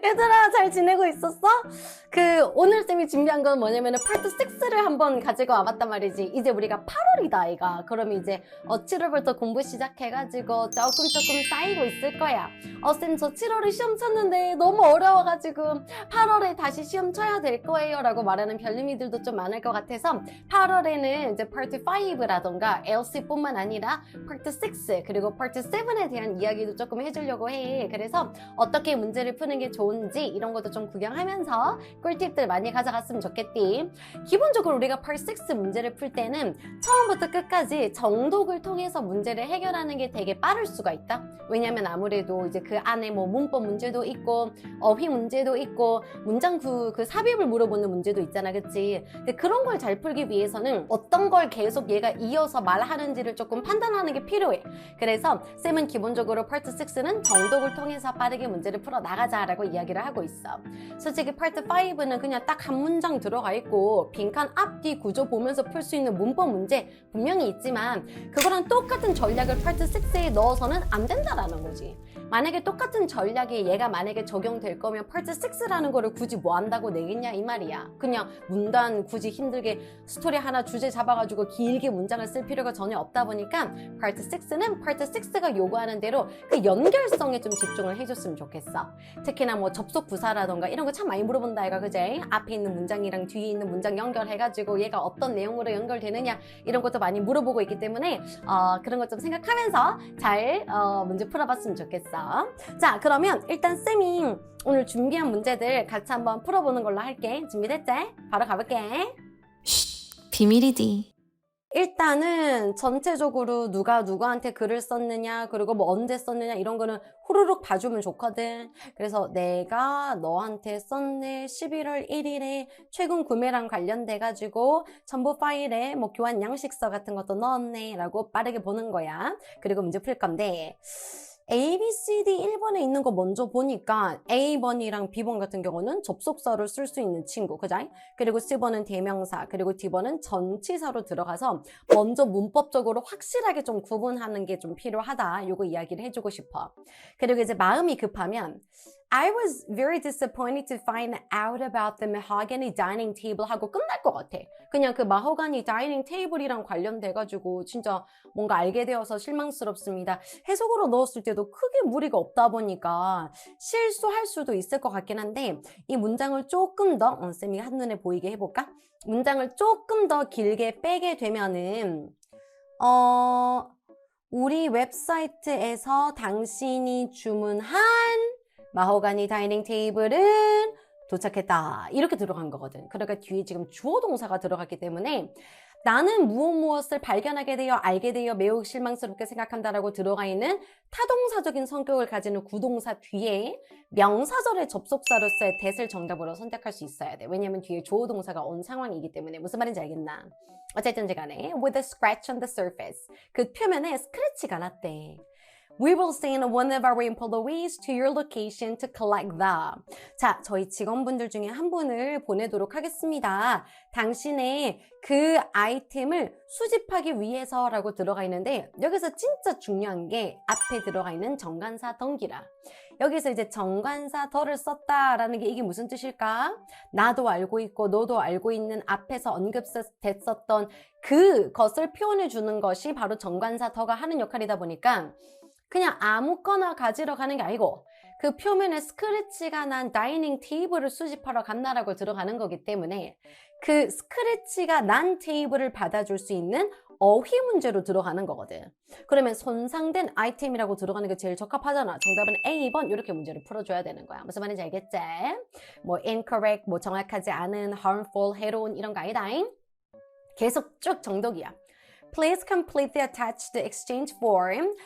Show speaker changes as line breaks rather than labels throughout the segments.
얘들아, 잘 지내고 있었어? 오늘 쌤이 준비한 건 뭐냐면은 파트 6를 한번 가지고 와봤단 말이지. 이제 우리가 8월이다, 아이가. 그럼 이제 7월부터 공부 시작해가지고 조금 쌓이고 있을 거야. 쌤, 저 7월에 시험 쳤는데 너무 어려워가지고 8월에 다시 시험 쳐야 될 거예요. 라고 말하는 별님이들도 좀 많을 것 같아서 8월에는 이제 파트 5라던가 LC뿐만 아니라 파트 6 그리고 파트 7에 대한 이야기도 조금 해주려고 해. 그래서 어떻게 문제를 푸는 게 좋은지 이런 것도 좀 구경하면서 꿀팁들 많이 가져갔으면 좋겠디. 기본적으로 우리가 파트 6 문제를 풀 때는 처음부터 끝까지 정독을 통해서 문제를 해결하는 게 되게 빠를 수가 있다. 왜냐면 아무래도 이제 그 안에 뭐 문법 문제도 있고 어휘 문제도 있고 문장 그 삽입을 물어보는 문제도 있잖아, 그치? 근데 그런 걸 잘 풀기 위해서는 어떤 걸 계속 얘가 이어서 말하는지를 조금 판단하는 게 필요해. 그래서 쌤은 기본적으로 파트 6는 정독을 통해서 빠르게 문제를 풀어 나가자라고 이야기를 하고 있어. 솔직히 파트 5는 그냥 딱 한 문장 들어가 있고 빈칸 앞뒤 구조 보면서 풀 수 있는 문법 문제 분명히 있지만 그거랑 똑같은 전략을 파트 6에 넣어서는 안 된다라는 거지. 만약에 똑같은 전략이 얘가 만약에 적용될 거면 파트 6라는 거를 굳이 뭐 한다고 내겠냐 이 말이야. 그냥 문단 굳이 힘들게 스토리 하나 주제 잡아가지고 길게 문장을 쓸 필요가 전혀 없다 보니까 파트 6는 파트 6가 요구하는 대로 그 연결성에 좀 집중을 해줬으면 좋겠어. 특히나 뭐 접속 부사라던가 이런 거 참 많이 물어본다 이가, 그제? 앞에 있는 문장이랑 뒤에 있는 문장 연결해가지고 얘가 어떤 내용으로 연결되느냐 이런 것도 많이 물어보고 있기 때문에 그런 것 좀 생각하면서 잘 문제 풀어봤으면 좋겠어. 자, 그러면 일단 쌤이 오늘 준비한 문제들 같이 한번 풀어보는 걸로 할게. 준비됐지? 바로 가볼게.
비밀이지.
일단은 전체적으로 누가 누구한테 글을 썼느냐 그리고 뭐 언제 썼느냐 이런 거는 후루룩 봐주면 좋거든. 그래서 내가 너한테 썼네 11월 1일에 최근 구매랑 관련돼 가지고 첨부 파일에 뭐 교환 양식서 같은 것도 넣었네 라고 빠르게 보는 거야. 그리고 문제 풀 건데 A, B, C, D 1번에 있는 거 먼저 보니까 A번이랑 B번 같은 경우는 접속사로 쓸 수 있는 친구, 그죠? 그리고 C번은 대명사, 그리고 D번은 전치사로 들어가서 먼저 문법적으로 확실하게 좀 구분하는 게 좀 필요하다. 요거 이야기를 해주고 싶어. 그리고 이제 마음이 급하면 I was very disappointed to find out about the mahogany dining table 하고 끝날 것 같아. 그냥 그 마호가니 다이닝 테이블이랑 관련돼가지고 진짜 뭔가 알게 되어서 실망스럽습니다. 해석으로 넣었을 때도 크게 무리가 없다 보니까 실수할 수도 있을 것 같긴 한데 이 문장을 조금 더 쌤이 한눈에 보이게 해볼까? 문장을 조금 더 길게 빼게 되면은 우리 웹사이트에서 당신이 주문한 마호가니 다이닝 테이블은 도착했다. 이렇게 들어간 거거든. 그러니까 뒤에 지금 주어 동사가 들어갔기 때문에 나는 무엇을 발견하게 되어 알게 되어 매우 실망스럽게 생각한다라고 들어가 있는 타동사적인 성격을 가지는 구동사 뒤에 명사절의 접속사로서의 that을 정답으로 선택할 수 있어야 돼. 왜냐면 뒤에 주어 동사가 온 상황이기 때문에. 무슨 말인지 알겠나? 어쨌든지 간에 with a scratch on the surface. 그 표면에 스크래치가 났대. We will send one of our employees to your location to collect the. 자, 저희 직원분들 중에 한 분을 보내도록 하겠습니다. 당신의 그 아이템을 수집하기 위해서라고 들어가 있는데 여기서 진짜 중요한 게 앞에 들어가 있는 정관사 덩기라. 여기서 이제 정관사 더를 썼다라는 게 이게 무슨 뜻일까? 나도 알고 있고 너도 알고 있는 앞에서 언급됐었던 그것을 표현해 주는 것이 바로 정관사 더가 하는 역할이다 보니까 그냥 아무거나 가지러 가는 게 아니고 그 표면에 스크래치가 난 다이닝 테이블을 수집하러 간다라고 들어가는 거기 때문에 그 스크래치가 난 테이블을 받아줄 수 있는 어휘 문제로 들어가는 거거든. 그러면 손상된 아이템이라고 들어가는 게 제일 적합하잖아. 정답은 A번 이렇게 문제를 풀어줘야 되는 거야. 무슨 말인지 알겠지? 뭐 incorrect, 뭐 정확하지 않은, harmful, 해로운 이런 거 아니다잉. 계속 쭉 정독이야. Please complete the attached exchange form.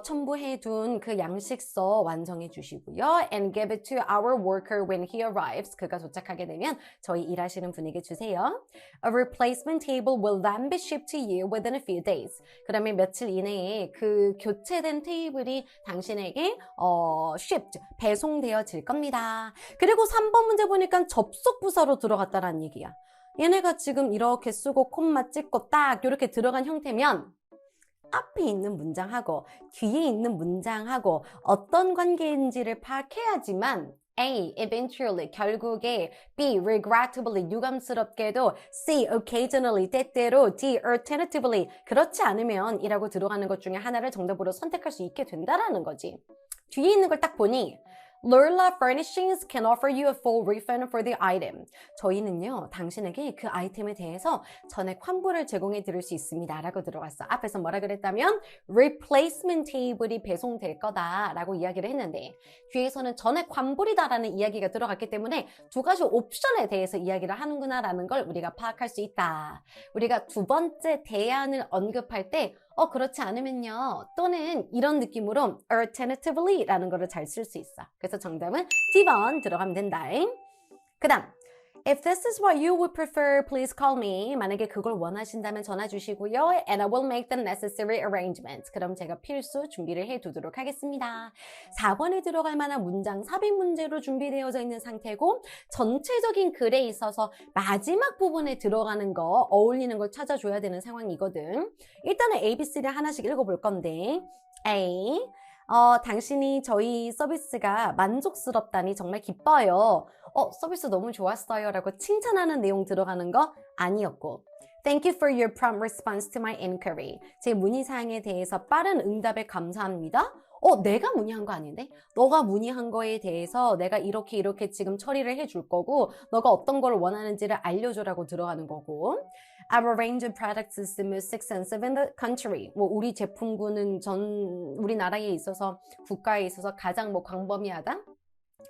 첨부해둔 그 양식서 완성해 주시고요. And give it to our worker when he arrives. 그가 도착하게 되면 저희 일하시는 분에게 주세요. A replacement table will then be shipped to you within a few days. 그러면 며칠 이내에 그 교체된 테이블이 당신에게 shipped, 배송되어질 겁니다. 그리고 3번 문제 보니까 접속 부사로 들어갔다라는 얘기야. 얘네가 지금 이렇게 쓰고 콤마 찍고 딱 이렇게 들어간 형태면 앞에 있는 문장하고 뒤에 있는 문장하고 어떤 관계인지를 파악해야지만 A. eventually 결국에 B. regrettably 유감스럽게도 C. occasionally 때때로 D. alternatively 그렇지 않으면 이라고 들어가는 것 중에 하나를 정답으로 선택할 수 있게 된다라는 거지. 뒤에 있는 걸 딱 보니 Lorla Furnishings can offer you a full refund for the item. 저희는요, 당신에게 그 아이템에 대해서 전액 환불을 제공해 드릴 수 있습니다. 라고 들어갔어. 앞에서 뭐라 그랬다면 replacement table이 배송될 거다라고 이야기를 했는데 뒤에서는 전액 환불이다라는 이야기가 들어갔기 때문에 두 가지 옵션에 대해서 이야기를 하는구나라는 걸 우리가 파악할 수 있다. 우리가 두 번째 대안을 언급할 때 그렇지 않으면요. 또는 이런 느낌으로 alternatively 라는 거를 잘 쓸 수 있어. 그래서 정답은 D번 들어가면 된다. 그 다음 If this is what you would prefer, please call me. 만약에 그걸 원하신다면 전화 주시고요. And I will make the necessary arrangements. 그럼 제가 필수 준비를 해두도록 하겠습니다. 4번에 들어갈 만한 문장 삽입 문제로 준비되어져 있는 상태고 전체적인 글에 있어서 마지막 부분에 들어가는 거, 어울리는 걸 찾아줘야 되는 상황이거든. 일단은 ABC를 하나씩 읽어볼 건데 A. 당신이 저희 서비스가 만족스럽다니 정말 기뻐요. 서비스 너무 좋았어요 라고 칭찬하는 내용 들어가는 거 아니었고 Thank you for your prompt response to my inquiry. 제 문의사항에 대해서 빠른 응답에 감사합니다. 내가 문의한 거 아닌데? 너가 문의한 거에 대해서 내가 이렇게 지금 처리를 해줄 거고 너가 어떤 걸 원하는지를 알려줘라고 들어가는 거고 Our range of products is the most extensive in the country. 우리 제품군은 우리나라에 있어서 국가에 있어서 가장 광범위하다?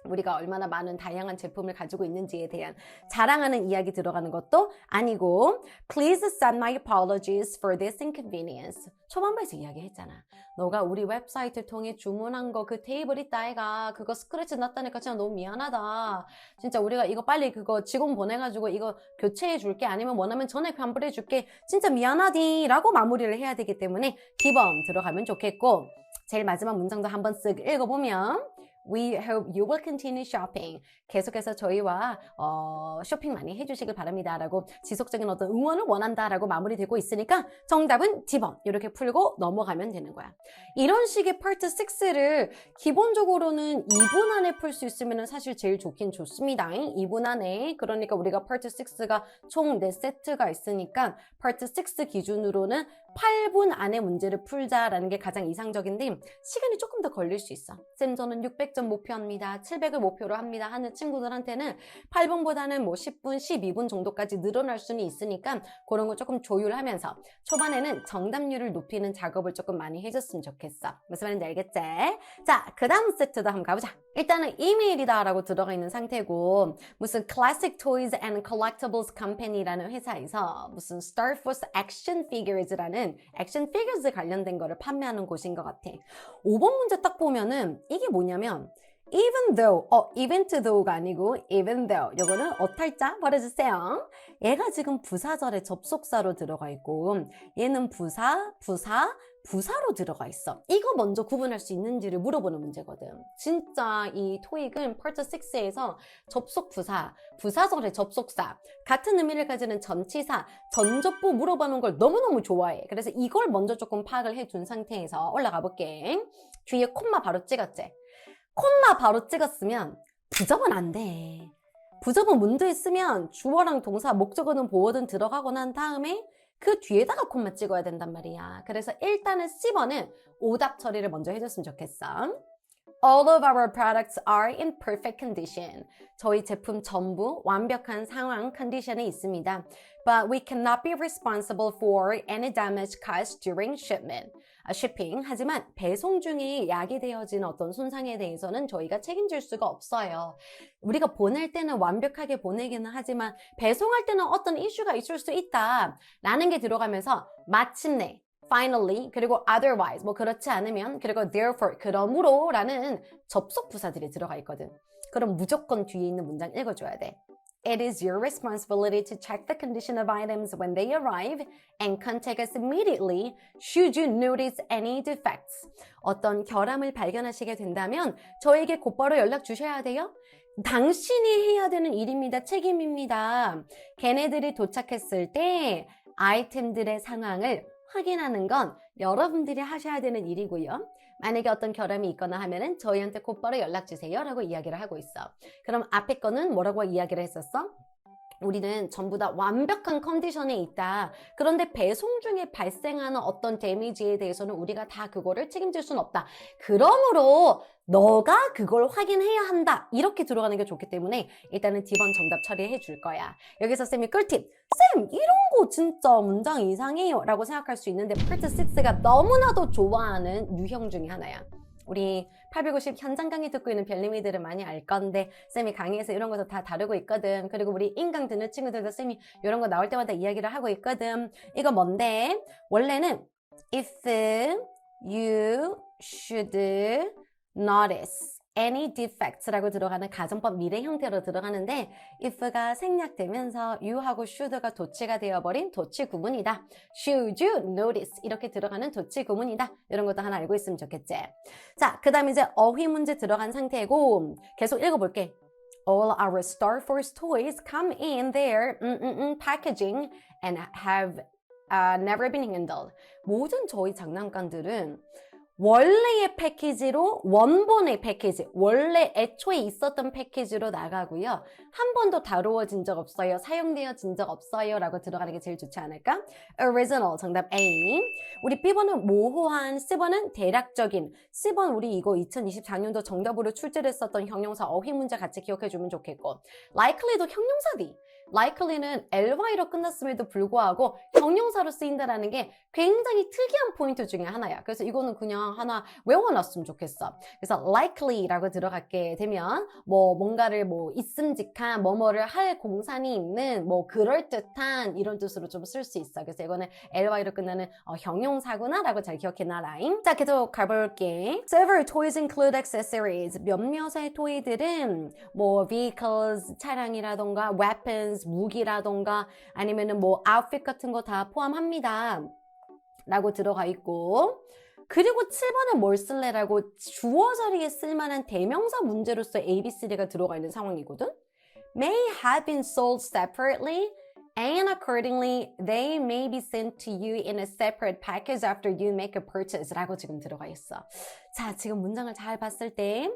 우리가 얼마나 많은 다양한 제품을 가지고 있는지에 대한 자랑하는 이야기 들어가는 것도 아니고 Please accept my apologies for this inconvenience. 초반부에서 이야기했잖아. 너가 우리 웹사이트를 통해 주문한 거 그 테이블 있다 아이가 그거 스크래치 났다니까 진짜 너무 미안하다. 진짜 우리가 이거 빨리 그거 직원 보내가지고 이거 교체해 줄게 아니면 원하면 전액 환불해 줄게 진짜 미안하디 라고 마무리를 해야 되기 때문에 D번 들어가면 좋겠고 제일 마지막 문장도 한번 쓱 읽어보면 We hope you will continue shopping. 계속해서 저희와 쇼핑 많이 해주시길 바랍니다. 라고 지속적인 어떤 응원을 원한다 라고 마무리되고 있으니까 정답은 D번 이렇게 풀고 넘어가면 되는 거야. 이런 식의 파트 6를 기본적으로는 2분 안에 풀 수 있으면 사실 제일 좋긴 좋습니다. 2분 안에. 그러니까 우리가 파트 6가 총 4세트가 있으니까 파트 6 기준으로는 8분 안에 문제를 풀자라는 게 가장 이상적인데 시간이 조금 더 걸릴 수 있어. 쌤 저는 600점 목표합니다. 700을 목표로 합니다. 하는 친구들한테는 8분보다는 10분, 12분 정도까지 늘어날 수는 있으니까 그런 거 조금 조율하면서 초반에는 정답률을 높이는 작업을 조금 많이 해줬으면 좋겠어. 무슨 말인지 알겠지? 자, 그 다음 세트도 한번 가보자. 일단은 이메일이다 라고 들어가 있는 상태고 무슨 Classic Toys and Collectibles Company라는 회사에서 무슨 Star Force Action Figures라는 액션 피규어스 관련된 거를 판매하는 곳인 것 같아. 5번 문제 딱 보면은 이게 뭐냐면 even though, even though가 아니고 even though 요거는 어탈자 버려주세요. 얘가 지금 부사절에 접속사로 들어가 있고 얘는 부사로 들어가 있어. 이거 먼저 구분할 수 있는지를 물어보는 문제거든. 진짜 이 토익은 파트 6에서 접속 부사절의 접속사, 같은 의미를 가지는 전치사, 전접부 물어보는 걸 너무너무 좋아해. 그래서 이걸 먼저 조금 파악을 해둔 상태에서 올라가 볼게. 뒤에 콤마 바로 찍었지? 콤마 바로 찍었으면 부접은 안 돼. 부접은 문제에 쓰면 주어랑 동사, 목적어든 보어든 들어가고 난 다음에 그 뒤에다가 콤마 찍어야 된단 말이야. 그래서 일단은 C번은 오답 처리를 먼저 해줬으면 좋겠어. All of our products are in perfect condition. 저희 제품 전부 완벽한 상황, 컨디션에 있습니다. But we cannot be responsible for any damage caused during shipping. 하지만 배송 중에 야기되어진 어떤 손상에 대해서는 저희가 책임질 수가 없어요. 우리가 보낼 때는 완벽하게 보내기는 하지만 배송할 때는 어떤 이슈가 있을 수 있다. 라는 게 들어가면서 마침내 finally, 그리고 otherwise, 그렇지 않으면, 그리고 therefore, 그러므로 라는 접속 부사들이 들어가 있거든. 그럼 무조건 뒤에 있는 문장 읽어줘야 돼. It is your responsibility to check the condition of items when they arrive and contact us immediately should you notice any defects. 어떤 결함을 발견하시게 된다면 저에게 곧바로 연락 주셔야 돼요. 당신이 해야 되는 일입니다. 책임입니다. 걔네들이 도착했을 때 아이템들의 상황을 확인하는 건 여러분들이 하셔야 되는 일이고요. 만약에 어떤 결함이 있거나 하면은 저희한테 곧바로 연락 주세요 라고 이야기를 하고 있어. 그럼 앞에 거는 뭐라고 이야기를 했었어? 우리는 전부 다 완벽한 컨디션에 있다. 그런데 배송 중에 발생하는 어떤 데미지에 대해서는 우리가 다 그거를 책임질 수는 없다. 그러므로 너가 그걸 확인해야 한다. 이렇게 들어가는 게 좋기 때문에 일단은 D번 정답 처리해 줄 거야. 여기서 쌤이 꿀팁. 쌤 이런 거 진짜 문장 이상해요 라고 생각할 수 있는데 Part 6가 너무나도 좋아하는 유형 중에 하나야. 우리 850 현장 강의 듣고 있는 별님이들은 많이 알 건데 쌤이 강의에서 이런 것도 다 다루고 있거든. 그리고 우리 인강 듣는 친구들도 쌤이 이런 거 나올 때마다 이야기를 하고 있거든. 이거 뭔데? 원래는 if you should notice any defects라고 들어가는 가정법 미래 형태로 들어가는데 if가 생략되면서 you하고 should가 도치가 되어버린 도치 구문이다. should you notice 이렇게 들어가는 도치 구문이다. 이런 것도 하나 알고 있으면 좋겠지. 자, 그 다음에 이제 어휘 문제 들어간 상태고 계속 읽어볼게. All our Star Force toys come in their packaging and have never been handled. 모든 저희 장난감들은 원래의 패키지로 원본의 패키지, 원래 애초에 있었던 패키지로 나가고요. 한 번도 다루어진 적 없어요. 사용되어진 적 없어요. 라고 들어가는 게 제일 좋지 않을까? Original, 정답 A. 우리 B번은 모호한, C번은 대략적인. C번 우리 이거 2024년도 정답으로 출제를 했었던 형용사 어휘 문제 같이 기억해주면 좋겠고. Likely도 형용사디. likely는 ly로 끝났음에도 불구하고 형용사로 쓰인다라는 게 굉장히 특이한 포인트 중에 하나야. 그래서 이거는 그냥 하나 외워놨으면 좋겠어. 그래서 likely라고 들어가게 되면 뭔가를 있음직한 뭐뭐를 할 공산이 있는 그럴듯한 이런 뜻으로 좀 쓸 수 있어. 그래서 이거는 ly로 끝나는 형용사구나 라고 잘 기억해놔라. 자, 계속 가볼게. Several toys include accessories. 몇몇의 토이들은 vehicles, 차량이라던가 weapons, 무기라던가 아니면은 outfit 같은 거 다 포함합니다. 라고 들어가 있고 그리고 7번은 뭘 쓸래라고 주어 자리에 쓸만한 대명사 문제로서 ABCD가 들어가 있는 상황이거든. May have been sold separately and accordingly they may be sent to you in a separate package after you make a purchase 라고 지금 들어가 있어. 자, 지금 문장을 잘 봤을 때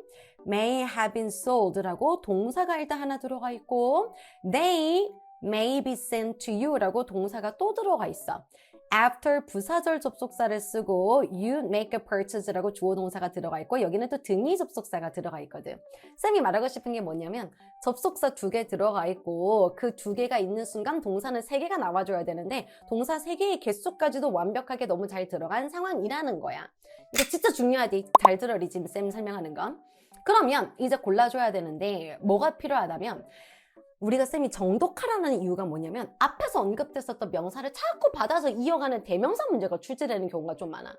may have been sold라고 동사가 일단 하나 들어가 있고 they may be sent to you 라고 동사가 또 들어가 있어. after 부사절 접속사를 쓰고 you make a purchase라고 주어 동사가 들어가 있고 여기는 또 등위 접속사가 들어가 있거든. 쌤이 말하고 싶은 게 뭐냐면 접속사 2개 들어가 있고 그 2개가 있는 순간 동사는 3개가 나와줘야 되는데 동사 3개의 개수까지도 완벽하게 너무 잘 들어간 상황이라는 거야. 이거 진짜 중요하지. 잘 들어 지금 쌤 설명하는 건. 그러면 이제 골라줘야 되는데 뭐가 필요하다면 우리가 쌤이 정독하라는 이유가 뭐냐면 앞에서 언급됐었던 명사를 자꾸 받아서 이어가는 대명사 문제가 출제되는 경우가 좀 많아.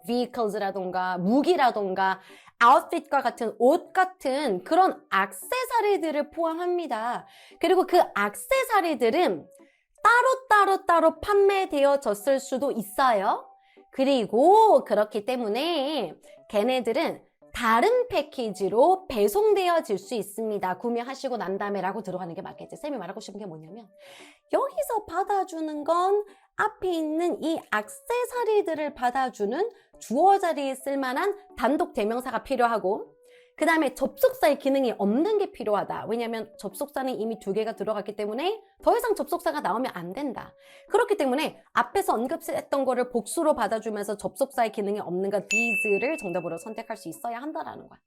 vehicles라던가 무기라던가 outfit과 같은 옷 같은 그런 액세서리들을 포함합니다. 그리고 그 액세서리들은 따로 판매되어졌을 수도 있어요. 그리고 그렇기 때문에 걔네들은 다른 패키지로 배송되어질 수 있습니다. 구매하시고 난 다음에 라고 들어가는 게 맞겠지. 쌤이 말하고 싶은 게 뭐냐면 여기서 받아주는 건 앞에 있는 이 액세서리들을 받아주는 주어 자리에 쓸만한 단독 대명사가 필요하고 그 다음에 접속사의 기능이 없는 게 필요하다. 왜냐하면 접속사는 이미 2개가 들어갔기 때문에 더 이상 접속사가 나오면 안 된다. 그렇기 때문에 앞에서 언급했던 거를 복수로 받아주면서 접속사의 기능이 없는 것 these를 정답으로 선택할 수 있어야 한다라는 거야.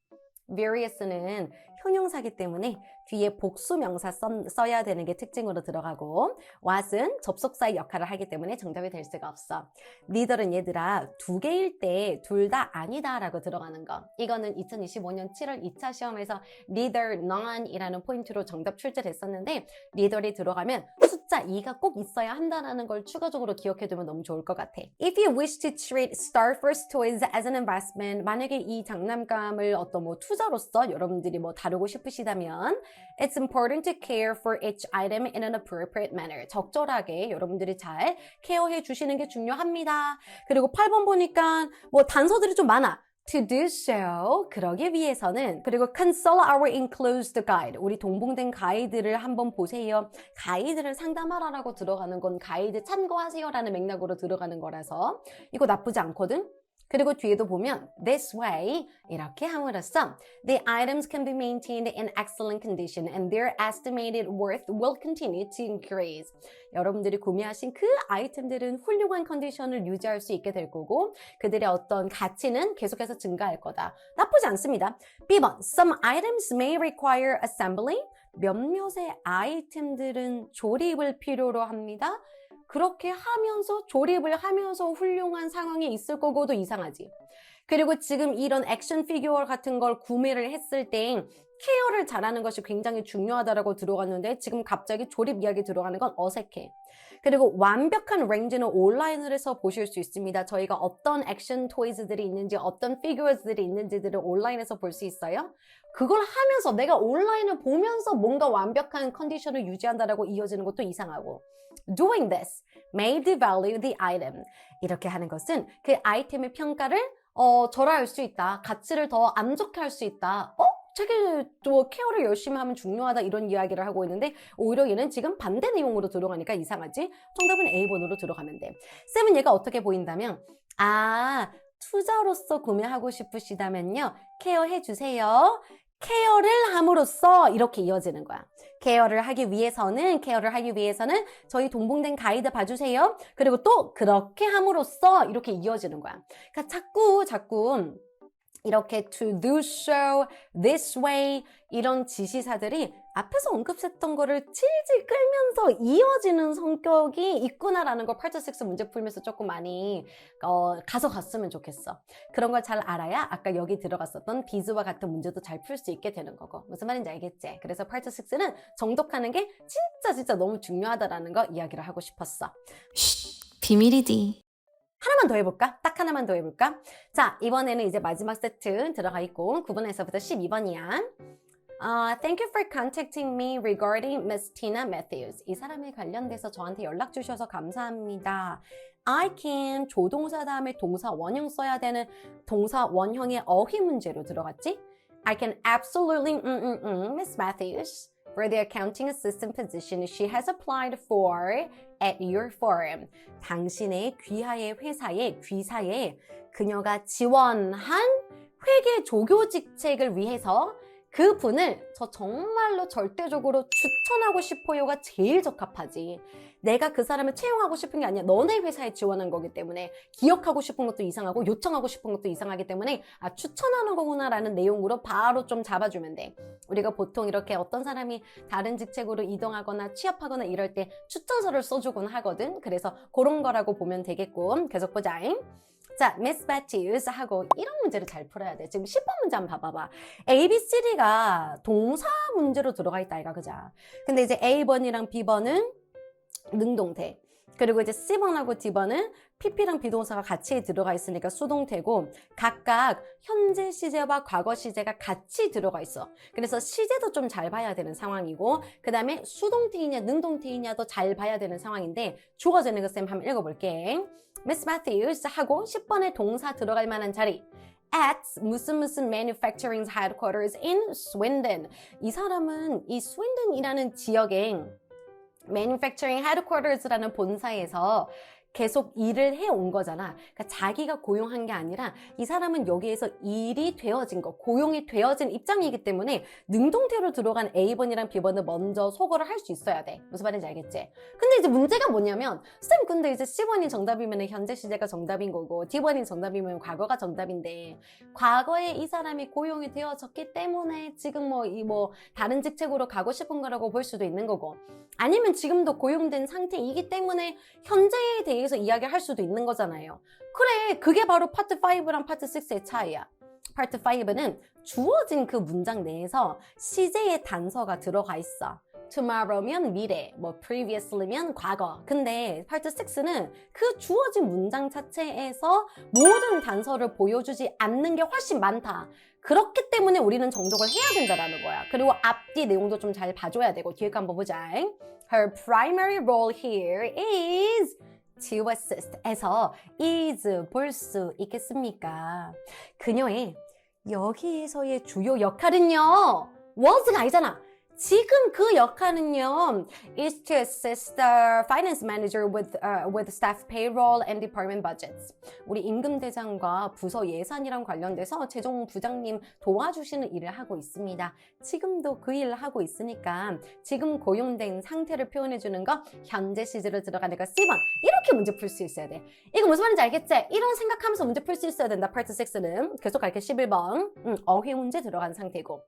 various는 형용사기 때문에 뒤에 복수 명사 써야 되는 게 특징으로 들어가고 what은 접속사의 역할을 하기 때문에 정답이 될 수가 없어. neither는 얘들아 2개일 때 둘 다 아니다 라고 들어가는 거. 이거는 2025년 7월 2차 시험에서 neither, none 이라는 포인트로 정답 출제를 했었는데 neither이 들어가면 숫자 2가 꼭 있어야 한다는 걸 추가적으로 기억해두면 너무 좋을 것 같아. If you wish to treat Star Force toys as an investment, 만약에 이 장난감을 어떤 투자로서 여러분들이 다루고 싶으시다면 It's important to care for each item in an appropriate manner. 적절하게 여러분들이 잘 케어해 주시는 게 중요합니다. 그리고 8번 보니까 단서들이 좀 많아. To do so, 그러기 위해서는 그리고 consult our enclosed guide. 우리 동봉된 가이드를 한번 보세요. 가이드를 상담하라라고 들어가는 건 가이드 참고하세요라는 맥락으로 들어가는 거라서 이거 나쁘지 않거든? 그리고 뒤에도 보면 this way 이렇게 함으로써 the items can be maintained in excellent condition and their estimated worth will continue to increase. 여러분들이 구매하신 그 아이템들은 훌륭한 컨디션을 유지할 수 있게 될 거고 그들의 어떤 가치는 계속해서 증가할 거다. 나쁘지 않습니다. B번 Some items may require assembly. 몇몇의 아이템들은 조립을 필요로 합니다. 그렇게 하면서 조립을 하면서 훌륭한 상황에 있을 거고도 이상하지. 그리고 지금 이런 액션 피규어 같은 걸 구매를 했을 때 케어를 잘하는 것이 굉장히 중요하다라고 들어갔는데 지금 갑자기 조립 이야기 들어가는 건 어색해. 그리고 완벽한 렌즈는 온라인에서 보실 수 있습니다. 저희가 어떤 액션 토이즈들이 있는지 어떤 피규어들이 있는지들을 온라인에서 볼 수 있어요. 그걸 하면서 내가 온라인을 보면서 뭔가 완벽한 컨디션을 유지한다라고 이어지는 것도 이상하고 Doing this may devalue the item. 이렇게 하는 것은 그 아이템의 평가를 절하할 수 있다. 가치를 더 안 좋게 할 수 있다. 되게 또 케어를 열심히 하면 중요하다 이런 이야기를 하고 있는데 오히려 얘는 지금 반대 내용으로 들어가니까 이상하지? 정답은 A번으로 들어가면 돼. 쌤은 얘가 어떻게 보인다면 투자로서 구매하고 싶으시다면요. 케어해 주세요. 케어를 함으로써 이렇게 이어지는 거야. 케어를 하기 위해서는 저희 동봉된 가이드 봐주세요. 그리고 또 그렇게 함으로써 이렇게 이어지는 거야. 그러니까 자꾸 이렇게 to do so, this way 이런 지시사들이 앞에서 언급했던 거를 질질 끌면서 이어지는 성격이 있구나라는 걸 파트 6 문제 풀면서 조금 많이 가져갔으면 좋겠어. 그런 걸 잘 알아야 아까 여기 들어갔었던 비즈와 같은 문제도 잘 풀 수 있게 되는 거고. 무슨 말인지 알겠지? 그래서 파트 6는 정독하는 게 진짜 너무 중요하다라는 거 이야기를 하고 싶었어.
비밀이디.
하나만 더 해볼까? 딱 하나만 더 해볼까? 자, 이번에는 이제 마지막 세트 들어가 있고 9번에서부터 12번이야. Thank you for contacting me regarding Miss Tina Matthews. 이 사람에 관련돼서 저한테 연락 주셔서 감사합니다. I can 조동사 다음에 동사 원형 써야 되는 동사 원형의 어휘 문제로 들어갔지? I can absolutely Miss Matthews. For the accounting assistant position she has applied for at your firm. 당신의 귀하의 회사의 귀사에 그녀가 지원한 회계 조교 직책을 위해서 그 분을 저 정말로 절대적으로 추천하고 싶어요가 제일 적합하지. 내가 그 사람을 채용하고 싶은 게 아니야. 너네 회사에 지원한 거기 때문에 기억하고 싶은 것도 이상하고 요청하고 싶은 것도 이상하기 때문에 추천하는 거구나 라는 내용으로 바로 좀 잡아주면 돼. 우리가 보통 이렇게 어떤 사람이 다른 직책으로 이동하거나 취업하거나 이럴 때 추천서를 써주곤 하거든. 그래서 그런 거라고 보면 되겠고. 계속 보자. 자, Miss Matthews 하고 이런 문제를 잘 풀어야 돼. 지금 10번 문제 한번 봐봐봐. A, B, C, D가 동사 문제로 들어가 있다 이가 그죠? 근데 이제 A번이랑 B번은 능동태. 그리고 이제 C번하고 D번은 PP랑 비동사가 같이 들어가 있으니까 수동태고 각각 현재 시제와 과거 시제가 같이 들어가 있어. 그래서 시제도 좀 잘 봐야 되는 상황이고 그 다음에 수동태이냐 능동태이냐도 잘 봐야 되는 상황인데 주어지는 거 쌤 한번 읽어볼게. Miss Matthews 하고 10번에 동사 들어갈 만한 자리. At 무슨 manufacturing headquarters in Swindon. 이 사람은 이 Swindon이라는 지역에 manufacturing headquarters라는 본사에서 계속 일을 해온 거잖아. 그러니까 자기가 고용한 게 아니라 이 사람은 여기에서 일이 되어진 거, 고용이 되어진 입장이기 때문에 능동태로 들어간 A번이랑 B번을 먼저 소거를 할 수 있어야 돼. 무슨 말인지 알겠지? 근데 이제 문제가 뭐냐면 쌤 근데 이제 C번이 정답이면 현재 시제가 정답인 거고 D번이 정답이면 과거가 정답인데 과거에 이 사람이 고용이 되어졌기 때문에 지금 다른 직책으로 가고 싶은 거라고 볼 수도 있는 거고 아니면 지금도 고용된 상태이기 때문에 현재에 대해서 이야기할 수도 있는 거잖아요. 그래, 그게 바로 파트 5랑 파트 6의 차이야. 파트 5는 주어진 그 문장 내에서 시제의 단서가 들어가 있어. tomorrow면 미래, previously면 과거. 근데 파트 6는 그 주어진 문장 자체에서 모든 단서를 보여주지 않는 게 훨씬 많다. 그렇기 때문에 우리는 정독을 해야 된다라는 거야. 그리고 앞뒤 내용도 좀 잘 봐줘야 되고 뒤에 거 한번 보자. Her primary role here is to assist 에서 is 볼 수 있겠습니까? 그녀의 여기에서의 주요 역할은요. was가 아니잖아. 지금 그 역할은요, is to assist the finance manager with staff payroll and department budgets. 우리 임금대장과 부서 예산이랑 관련돼서 재정 부장님 도와주시는 일을 하고 있습니다. 지금도 그 일을 하고 있으니까 지금 고용된 상태를 표현해주는 거 현재 시제로 들어가니까 C번 이렇게 문제 풀 수 있어야 돼. 이거 무슨 말인지 알겠지? 이런 생각하면서 문제 풀 수 있어야 된다. 파트 6는 계속 갈게. 11번 어휘 문제 들어간 상태고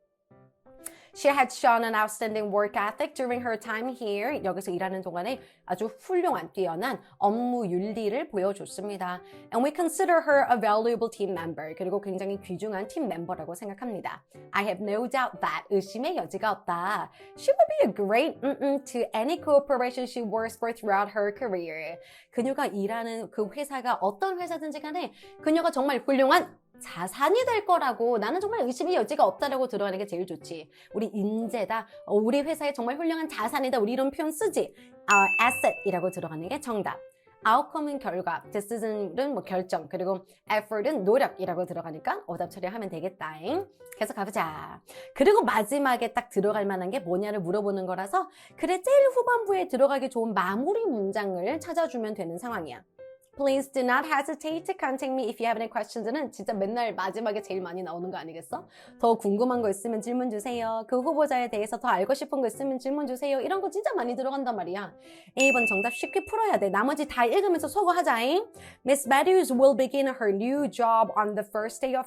She had shown an outstanding work ethic during her time here. 여기서 일하는 동안에 아주 훌륭한 뛰어난 업무 윤리를 보여줬습니다. And we consider her a valuable team member. 그리고 굉장히 귀중한 팀 멤버라고 생각합니다. I have no doubt that 의심의 여지가 없다. She would be a great to any corporation she works for throughout her career. 그녀가 일하는 그 회사가 어떤 회사든지 간에 그녀가 정말 훌륭한 자산이 될 거라고 나는 정말 의심의 여지가 없다라고 들어가는 게 제일 좋지. 우리 인재다. 우리 회사에 정말 훌륭한 자산이다. 우리 이런 표현 쓰지. asset이라고 들어가는 게 정답. outcome은 결과, decision은 뭐 결정, 그리고 effort은 노력이라고 들어가니까 오답 처리하면 되겠다. 계속 가보자. 그리고 마지막에 딱 들어갈 만한 게 뭐냐를 물어보는 거라서 그래 제일 후반부에 들어가기 좋은 마무리 문장을 찾아주면 되는 상황이야. Please do not hesitate to contact me if you have any questions는 진짜 맨날 마지막에 제일 많이 나오는 거 아니겠어? 더 궁금한 거 있으면 질문 주세요. 그 후보자에 대해서 더 알고 싶은 거 있으면 질문 주세요. 이런 거 진짜 많이 들어간단 말이야. A번 정답 쉽게 풀어야 돼. 나머지 다 읽으면서 소거하자잉. Miss Matthews will begin her new job on the first day of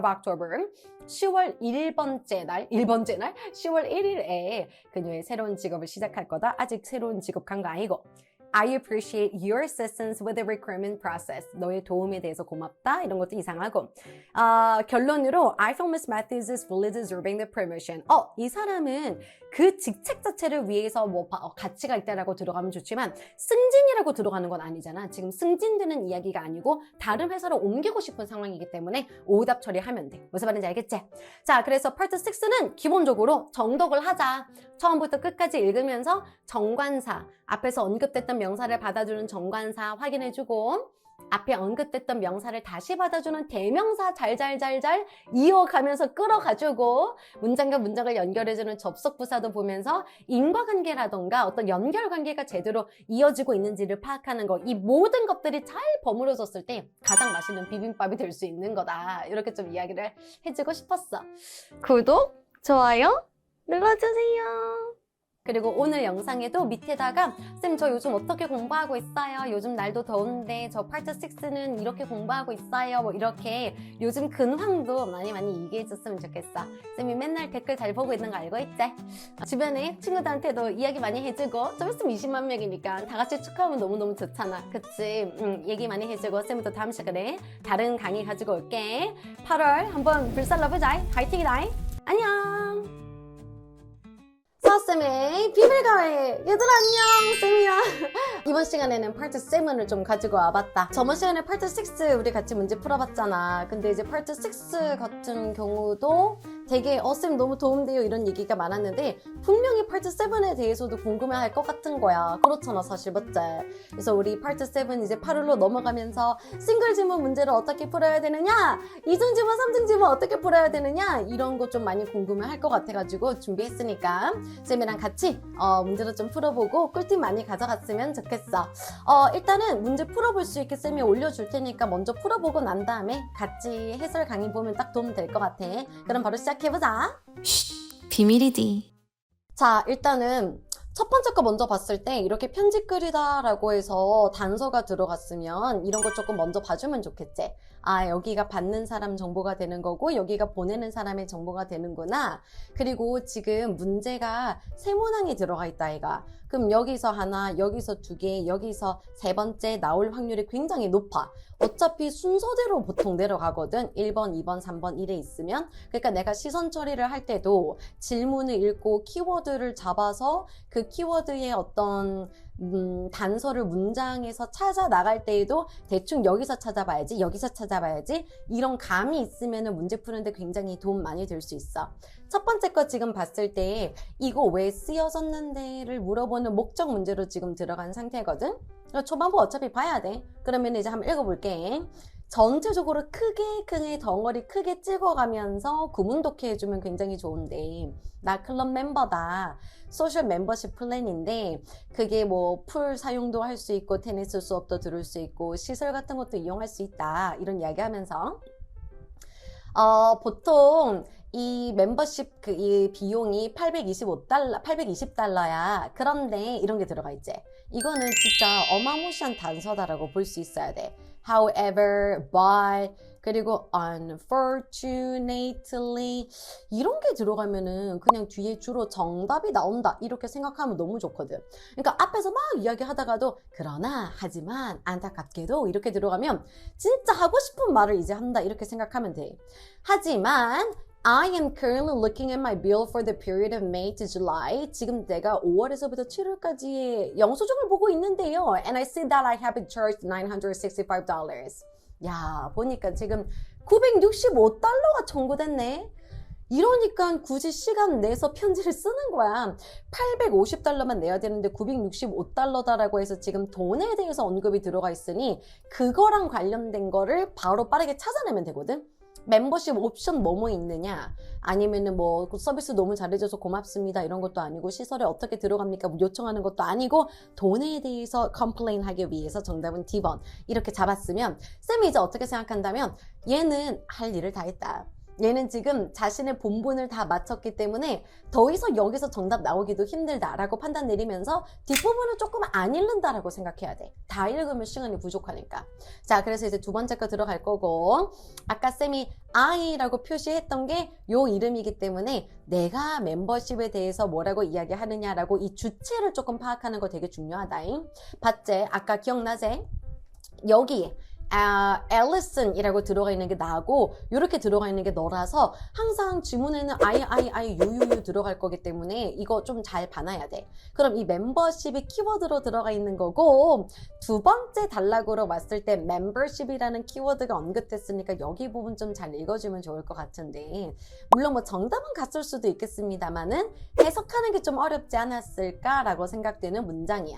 October. 10월 1번째 날, 10월 1일에 그녀의 새로운 직업을 시작할 거다. 아직 새로운 직업 간 거 아니고. I appreciate your assistance with the recruitment process. 너의 도움에 대해서 고맙다. 이런 것도 이상하고. 결론으로 I feel Miss Matthews is fully deserving the promotion. 이 사람은 그 직책 자체를 위해서 뭐 가치가 있다라고 들어가면 좋지만 승진이라고 들어가는 건 아니잖아. 지금 승진되는 이야기가 아니고 다른 회사로 옮기고 싶은 상황이기 때문에 오답 처리하면 돼. 무슨 말인지 알겠지? 자, 그래서 파트 6는 기본적으로 정독을 하자. 처음부터 끝까지 읽으면서 정관사, 앞에서 언급됐던 명사를 받아주는 정관사 확인해주고 앞에 언급됐던 명사를 다시 받아주는 대명사 잘잘잘잘 이어가면서 끌어가지고 문장과 문장을 연결해주는 접속부사도 보면서 인과관계라던가 어떤 연결관계가 제대로 이어지고 있는지를 파악하는 거, 이 모든 것들이 잘 버무려졌을 때 가장 맛있는 비빔밥이 될 수 있는 거다. 이렇게 좀 이야기를 해주고 싶었어. 구독, 좋아요 눌러주세요. 그리고 오늘 영상에도 밑에다가 쌤 저 요즘 어떻게 공부하고 있어요? 요즘 날도 더운데 저 파트 6는 이렇게 공부하고 있어요. 뭐 이렇게 요즘 근황도 많이 얘기해줬으면 좋겠어. 쌤이 맨날 댓글 잘 보고 있는 거 알고 있지? 주변에 친구들한테도 이야기 많이 해주고 좀 있으면 20만 명이니까 다 같이 축하하면 너무너무 좋잖아. 그치? 얘기 많이 해주고 쌤이 또 다음 시간에 다른 강의 가지고 올게. 8월 한번 불살러보자. 화이팅이다. 안녕. 서쌤의 비밀가회. 얘들아 안녕, 쌤이야. 이번 시간에는 파트 7을 좀 가지고 와봤다. 저번 시간에 파트 6 우리 같이 문제 풀어봤잖아. 근데 이제 파트 6 같은 경우도 되게 쌤 너무 도움돼요 이런 얘기가 많았는데 분명히 파트 7에 대해서도 궁금해할 것 같은 거야. 그렇잖아 사실 맞지? 그래서 우리 파트 7 이제 8월로 넘어가면서 싱글 지문 문제를 어떻게 풀어야 되느냐, 이중 지문, 삼중 지문 어떻게 풀어야 되느냐 이런 거 좀 많이 궁금해할 것 같아가지고 준비했으니까 쌤이랑 같이 문제도 좀 풀어보고 꿀팁 많이 가져갔으면 좋겠어. 일단은 문제 풀어볼 수 있게 쌤이 올려줄 테니까 먼저 풀어보고 난 다음에 같이 해설 강의 보면 딱 도움 될 것 같아. 그럼 바로 시작해보자.
비밀이디.
자, 일단은 첫 번째 거 먼저 봤을 때 이렇게 편집글이다 라고 해서 단서가 들어갔으면 이런 거 조금 먼저 봐주면 좋겠지. 아, 여기가 받는 사람 정보가 되는 거고 여기가 보내는 사람의 정보가 되는구나. 그리고 지금 문제가 세 문항이 들어가 있다 얘가. 그럼 여기서 하나, 여기서 두 개, 여기서 세 번째 나올 확률이 굉장히 높아. 어차피 순서대로 보통 내려가거든. 1번, 2번, 3번 이래 있으면. 그러니까 내가 시선 처리를 할 때도 질문을 읽고 키워드를 잡아서 그 키워드의 어떤 단서를 문장에서 찾아 나갈 때에도 대충 여기서 찾아봐야지, 여기서 찾아봐야지 이런 감이 있으면 문제 푸는데 굉장히 도움 많이 될 수 있어. 첫 번째 거 지금 봤을 때 이거 왜 쓰여졌는데를 물어보는 목적 문제로 지금 들어간 상태거든. 초반부 어차피 봐야 돼. 그러면 이제 한번 읽어볼게. 전체적으로 크게 덩어리 크게 찍어가면서 구문독해 해주면 굉장히 좋은데 나 클럽 멤버다. 소셜 멤버십 플랜인데 그게 뭐 풀 사용도 할 수 있고 테니스 수업도 들을 수 있고 시설 같은 것도 이용할 수 있다. 이런 이야기 하면서 보통 이 멤버십 이 비용이 $820야. 그런데 이런 게 들어가 있지. 이거는 진짜 어마무시한 단서다라고 볼 수 있어야 돼. However, but, 그리고 unfortunately 이런 게 들어가면은 그냥 뒤에 주로 정답이 나온다 이렇게 생각하면 너무 좋거든. 그러니까 앞에서 막 이야기하다가도 그러나 하지만 안타깝게도 이렇게 들어가면 진짜 하고 싶은 말을 이제 한다 이렇게 생각하면 돼. 하지만 I am currently looking at my bill for the period of May to July. 지금 내가 5월에서부터 7월까지의 영수증을 보고 있는데요. And I see that I have been charged $965. 야, 보니까 지금 $965가 청구됐네. 이러니까 굳이 시간 내서 편지를 쓰는 거야. $850만 내야 되는데 $965다라고 해서 지금 돈에 대해서 언급이 들어가 있으니 그거랑 관련된 거를 바로 빠르게 찾아내면 되거든. 멤버십 옵션 뭐뭐 있느냐 아니면은 뭐 서비스 너무 잘해줘서 고맙습니다 이런 것도 아니고 시설에 어떻게 들어갑니까 요청하는 것도 아니고 돈에 대해서 컴플레인 하기 위해서 정답은 D번 이렇게 잡았으면 쌤이 이제 어떻게 생각한다면 얘는 할 일을 다 했다. 얘는 지금 자신의 본분을 다 마쳤기 때문에 더 이상 여기서 정답 나오기도 힘들다라고 판단 내리면서 뒷부분을 조금 안 읽는다라고 생각해야 돼. 다 읽으면 시간이 부족하니까. 자, 그래서 이제 두 번째 거 들어갈 거고 아까 쌤이 I라고 표시했던 게 요 이름이기 때문에 내가 멤버십에 대해서 뭐라고 이야기하느냐라고 이 주체를 조금 파악하는 거 되게 중요하다잉. 봤지? 아까 기억나지? 여기 앨리슨이라고 들어가 있는 게 나고 이렇게 들어가 있는 게 너라서 항상 지문에는 I, you 들어갈 거기 때문에 이거 좀 잘 봐놔야 돼. 그럼 이 멤버십이 키워드로 들어가 있는 거고 두 번째 단락으로 왔을 때 멤버십이라는 키워드가 언급됐으니까 여기 부분 좀 잘 읽어주면 좋을 것 같은데 물론 뭐 정답은 갔을 수도 있겠습니다만은 해석하는 게 좀 어렵지 않았을까라고 생각되는 문장이야.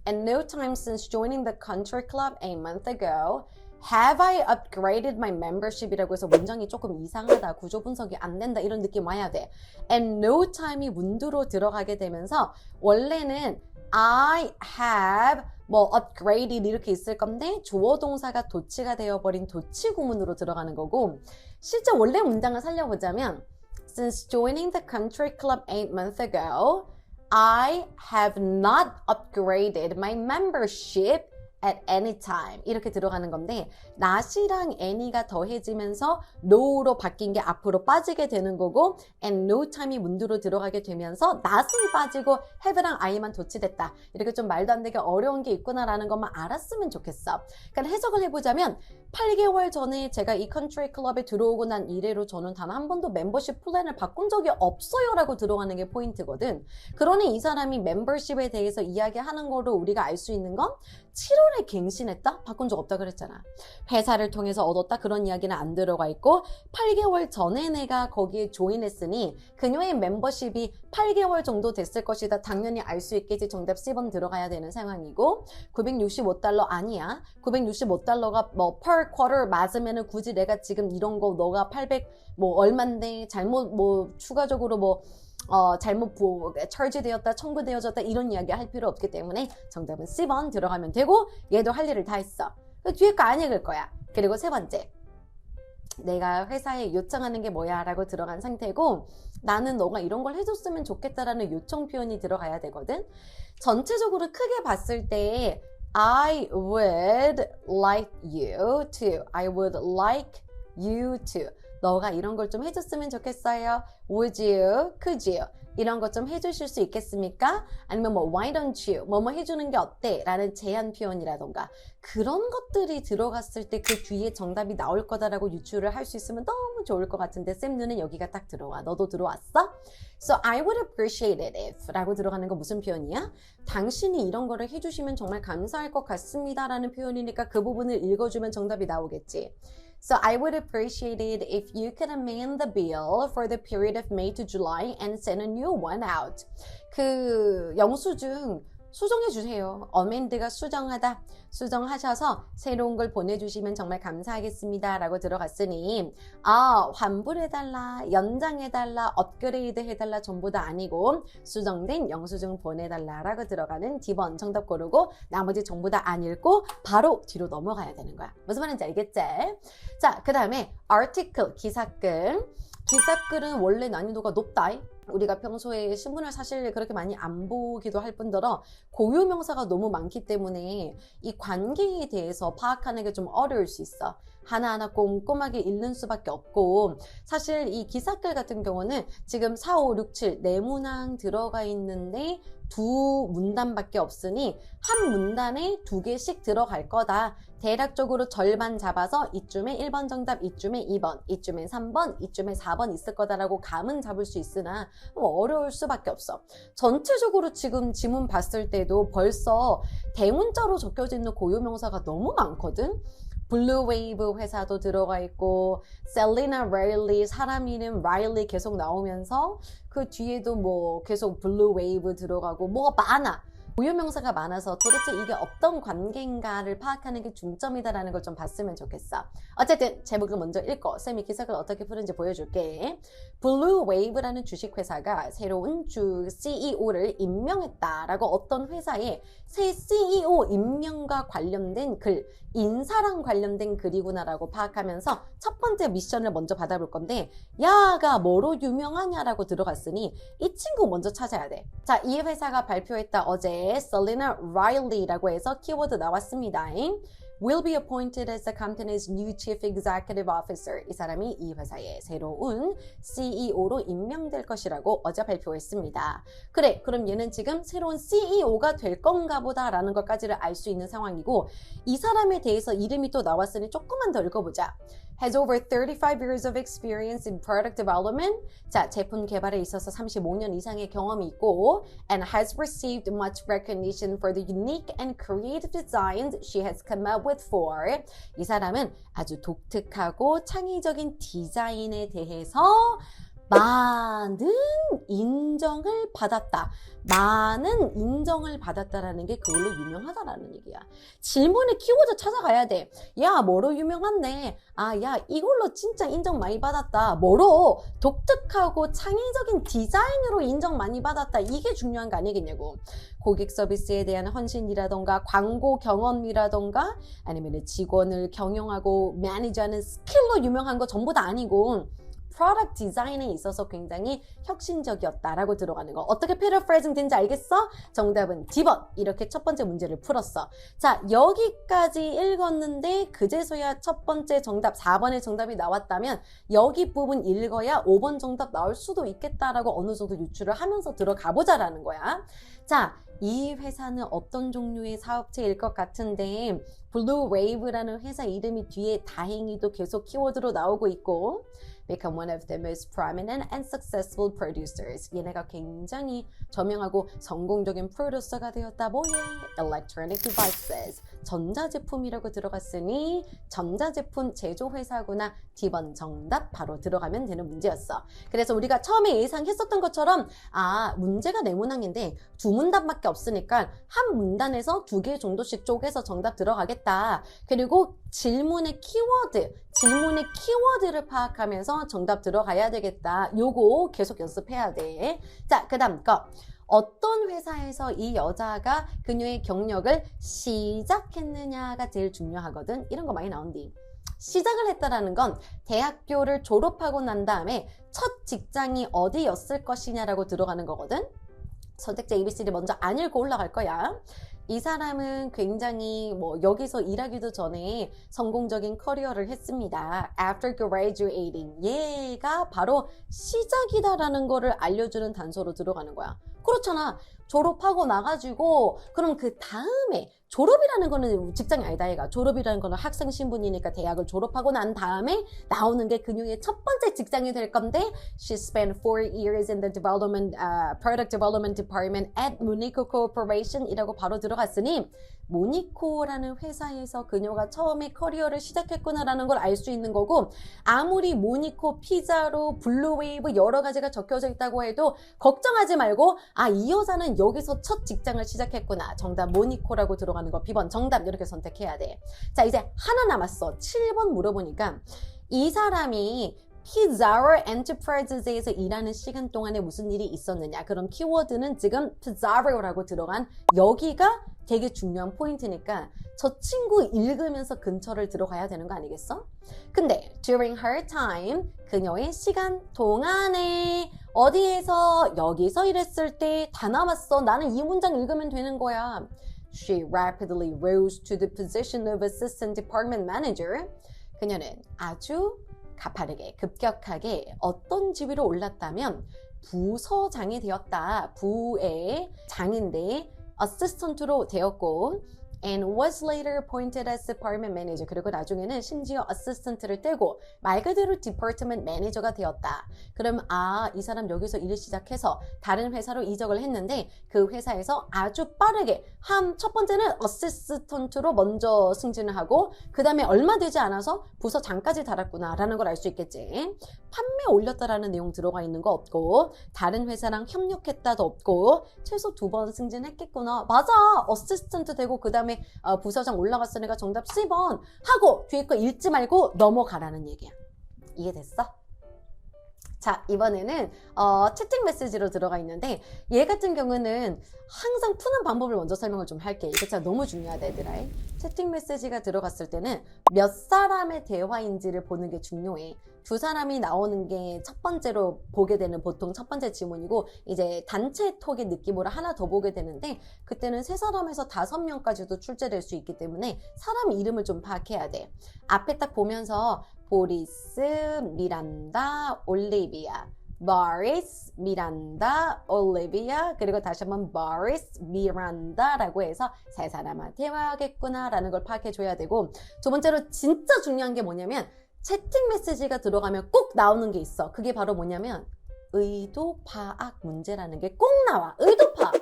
And no time since joining the country club a month ago have I upgraded my membership이라고 해서 문장이 조금 이상하다, 구조 분석이 안 된다 이런 느낌 와야 돼. And no time이 문두로 들어가게 되면서 원래는 I have 뭐 upgraded 이렇게 있을 건데 주어 동사가 도치가 되어버린 도치 구문으로 들어가는 거고 실제 원래 문장을 살려보자면 Since joining the country club 8 months ago I have not upgraded my membership at any time 이렇게 들어가는 건데 not이랑 any가 더해지면서 no로 바뀐 게 앞으로 빠지게 되는 거고 and no time이 문두로 들어가게 되면서 not은 빠지고 have랑 I만 도치됐다. 이렇게 좀 말도 안 되게 어려운 게 있구나라는 것만 알았으면 좋겠어. 그러니까 해석을 해보자면 8개월 전에 제가 이 컨트리 클럽에 들어오고 난 이래로 저는 단 한 번도 멤버십 플랜을 바꾼 적이 없어요 라고 들어가는 게 포인트거든. 그러니 이 사람이 멤버십에 대해서 이야기하는 거로 우리가 알 수 있는 건 7월에 갱신했다? 바꾼 적 없다 그랬잖아. 회사를 통해서 얻었다? 그런 이야기는 안 들어가 있고 8개월 전에 내가 거기에 조인했으니 그녀의 멤버십이 8개월 정도 됐을 것이다. 당연히 알 수 있겠지. 정답 C번 들어가야 되는 상황이고 $965 아니야. $965가 뭐 per quarter 맞으면은 굳이 내가 지금 이런 거 너가 800 뭐 얼만데 잘못 뭐 추가적으로 뭐 잘못 처리되었다, 청구되어졌다 이런 이야기 할 필요 없기 때문에 정답은 C번 들어가면 되고 얘도 할 일을 다 했어. 뒤에 거 안 읽을 거야. 그리고 세 번째 내가 회사에 요청하는 게 뭐야 라고 들어간 상태고 나는 너가 이런 걸 해줬으면 좋겠다라는 요청 표현이 들어가야 되거든. 전체적으로 크게 봤을 때 I would like you to I would like you to 너가 이런 걸 좀 해줬으면 좋겠어요. Would you? Could you? 이런 것 좀 해주실 수 있겠습니까? 아니면 뭐 Why don't you? 뭐뭐 해주는 게 어때? 라는 제안 표현이라던가 그런 것들이 들어갔을 때 그 뒤에 정답이 나올 거다라고 유추를 할 수 있으면 너무 좋을 것 같은데 쌤 눈에 여기가 딱 들어와. 너도 들어왔어? So I would appreciate it if 라고 들어가는 건 무슨 표현이야? 당신이 이런 거를 해주시면 정말 감사할 것 같습니다 라는 표현이니까 그 부분을 읽어주면 정답이 나오겠지. So I would appreciate it if you could amend the bill for the period of May to July and send a new one out. 그 영수증 수정해 주세요. amend가 수정하다. 수정하셔서 새로운 걸 보내주시면 정말 감사하겠습니다. 라고 들어갔으니 환불해달라, 연장해달라, 업그레이드 해달라 전부 다 아니고 수정된 영수증 보내달라 라고 들어가는 D번 정답 고르고 나머지 전부 다 안 읽고 바로 뒤로 넘어가야 되는 거야. 무슨 말인지 알겠지? 자, 그 다음에 article, 기사글. 기사글은 원래 난이도가 높다. 우리가 평소에 신문을 사실 그렇게 많이 안 보기도 할 뿐더러 고유명사가 너무 많기 때문에 이 관계에 대해서 파악하는 게 좀 어려울 수 있어. 하나하나 꼼꼼하게 읽는 수밖에 없고 사실 이 기사글 같은 경우는 지금 4, 5, 6, 7 네문항 들어가 있는데 두 문단밖에 없으니 한 문단에 2개씩 들어갈 거다. 대략적으로 절반 잡아서 이쯤에 1번 정답, 이쯤에 2번, 이쯤에 3번, 이쯤에 4번 있을 거다라고 감은 잡을 수 있으나 어려울 수밖에 없어. 전체적으로 지금 지문 봤을 때도 벌써 대문자로 적혀져 있는 고유명사가 너무 많거든. 블루 웨이브 회사도 들어가 있고 셀리나 레일리 사람 이름 라일리 계속 나오면서 그 뒤에도 뭐 계속 블루 웨이브 들어가고 뭐가 많아. 고유명사가 많아서 도대체 이게 어떤 관계인가를 파악하는 게 중점이다라는 걸 좀 봤으면 좋겠어. 어쨌든 제목을 먼저 읽고 쌤이 기사를 어떻게 푸는지 보여줄게. 블루 웨이브라는 주식회사가 새로운 주 CEO를 임명했다라고 어떤 회사에 새 CEO 임명과 관련된 글, 인사랑 관련된 글이구나라고 파악하면서 첫 번째 미션을 먼저 받아볼 건데 야가 뭐로 유명하냐라고 들어갔으니 이 친구 먼저 찾아야 돼. 자, 이 회사가 발표했다 어제 셀리나 라일리라고 해서 키워드 나왔습니다. will be appointed as the company's new chief executive officer. 이 사람이 이 회사의 새로운 CEO로 임명될 것이라고 어제 발표했습니다. 그래, 그럼 얘는 지금 새로운 CEO가 될 건가 보다라는 것까지를 알 수 있는 상황이고 이 사람에 대해서 이름이 또 나왔으니 조금만 더 읽어보자. has over 35 years of experience in product development. 자, 제품 개발에 있어서 35년 이상의 경험이 있고 and has received much recognition for the unique and creative designs she has come up with for. 이 사람은 아주 독특하고 창의적인 디자인에 대해서 많은 인정을 받았다. 많은 인정을 받았다라는 게 그걸로 유명하다라는 얘기야. 질문의 키워드 찾아가야 돼. 야, 뭐로 유명한데? 야, 이걸로 진짜 인정 많이 받았다. 뭐로? 독특하고 창의적인 디자인으로 인정 많이 받았다. 이게 중요한 거 아니겠냐고. 고객 서비스에 대한 헌신이라던가 광고 경험이라던가 아니면 직원을 경영하고 매니저하는 스킬로 유명한 거 전부 다 아니고 프로덕트 디자인에 있어서 굉장히 혁신적이었다라고 들어가는 거. 어떻게 패러프레이징 된지 알겠어? 정답은 D번. 이렇게 첫 번째 문제를 풀었어. 자, 여기까지 읽었는데 그제서야 첫 번째 정답 4번의 정답이 나왔다면 여기 부분 읽어야 5번 정답 나올 수도 있겠다라고 어느 정도 유추를 하면서 들어가 보자라는 거야. 자, 이 회사는 어떤 종류의 사업체일 것 같은데 블루 웨이브라는 회사 이름이 뒤에 다행히도 계속 키워드로 나오고 있고 become one of the most prominent and successful producers. 얘네가 굉장히 저명하고 성공적인 프로듀서가 되었다. 뭐예? Electronic devices. 전자제품이라고 들어갔으니 전자제품 제조회사구나. D번 정답 바로 들어가면 되는 문제였어. 그래서 우리가 처음에 예상했었던 것처럼 문제가 네문항인데 두 문단밖에 없으니까 한 문단에서 2개 정도씩 쪼개서 정답 들어가겠다. 그리고 질문의 키워드를 파악하면서 정답 들어가야 되겠다. 요거 계속 연습해야 돼. 자, 그 다음 거. 어떤 회사에서 이 여자가 그녀의 경력을 시작했느냐가 제일 중요하거든. 이런 거 많이 나온디. 시작을 했다라는 건 대학교를 졸업하고 난 다음에 첫 직장이 어디였을 것이냐라고 들어가는 거거든. 선택지 ABC를 먼저 안 읽고 올라갈 거야. 이 사람은 굉장히 여기서 일하기도 전에 성공적인 커리어를 했습니다. After graduating. 얘가 바로 시작이다라는 거를 알려주는 단서로 들어가는 거야. 그렇잖아. 졸업하고 나가지고 그럼 그 다음에 졸업이라는 거는 직장이 아니다 얘가. 졸업이라는 거는 학생 신분이니까 대학을 졸업하고 난 다음에 나오는 게 그녀의 첫 번째 직장이 될 건데 She spent 4 years in the product development department at Munico Corporation 이라고 바로 들어갔으니 모니코라는 회사에서 그녀가 처음에 커리어를 시작했구나라는 걸 알 수 있는 거고, 아무리 모니코 피자로 블루웨이브 여러 가지가 적혀져 있다고 해도 걱정하지 말고 이 여자는 여기서 첫 직장을 시작했구나. 정답 모니코라고 들어가는 거 B번 정답 이렇게 선택해야 돼. 자, 이제 하나 남았어. 7번 물어보니까 이 사람이 Pizarro Enterprises에서 일하는 시간 동안에 무슨 일이 있었느냐. 그럼 키워드는 지금 Pizarro라고 들어간 여기가 되게 중요한 포인트니까 저 친구 읽으면서 근처를 들어가야 되는 거 아니겠어? 근데 during her time, 그녀의 시간 동안에 어디에서 여기서 일했을 때 다 남았어. 나는 이 문장 읽으면 되는 거야. She rapidly rose to the position of assistant department manager. 그녀는 아주 가파르게 급격하게 어떤 지위로 올랐다면 부서장이 되었다. 부의 장인데 어시스턴트로 되었고 and was later appointed as department manager. 그리고 나중에는 심지어 어시스턴트를 떼고 말 그대로 디파트먼트 매니저가 되었다. 그럼 이 사람 여기서 일을 시작해서 다른 회사로 이적을 했는데 그 회사에서 아주 빠르게 첫 번째는 어시스턴트로 먼저 승진을 하고 그 다음에 얼마 되지 않아서 부서장까지 달았구나 라는 걸 알 수 있겠지. 판매 올렸다라는 내용 들어가 있는 거 없고 다른 회사랑 협력했다도 없고 최소 2번 승진했겠구나. 맞아. 어시스턴트 되고 그 다음에 부서장 올라갔으니까 정답 C번 하고 뒤에 거 읽지 말고 넘어가라는 얘기야. 이해됐어? 자, 이번에는 채팅 메시지로 들어가 있는데 얘 같은 경우는 항상 푸는 방법을 먼저 설명을 좀 할게. 이게 진짜 너무 중요하다 얘들아. 채팅 메시지가 들어갔을 때는 몇 사람의 대화인지를 보는 게 중요해. 두 사람이 나오는 게 첫 번째로 보게 되는 보통 첫 번째 지문이고 이제 단체 톡의 느낌으로 하나 더 보게 되는데 그때는 3사람에서 5명까지도 출제될 수 있기 때문에 사람 이름을 좀 파악해야 돼. 앞에 딱 보면서 보리스, 미란다, 올리비아. 보리스, 미란다, 올리비아. 그리고 다시 한번 보리스, 미란다라고 해서 3사람과 대화하겠구나 라는 걸 파악해줘야 되고 두 번째로 진짜 중요한 게 뭐냐면 채팅 메시지가 들어가면 꼭 나오는 게 있어. 그게 바로 뭐냐면 의도 파악 문제라는 게 꼭 나와. 의도 파악.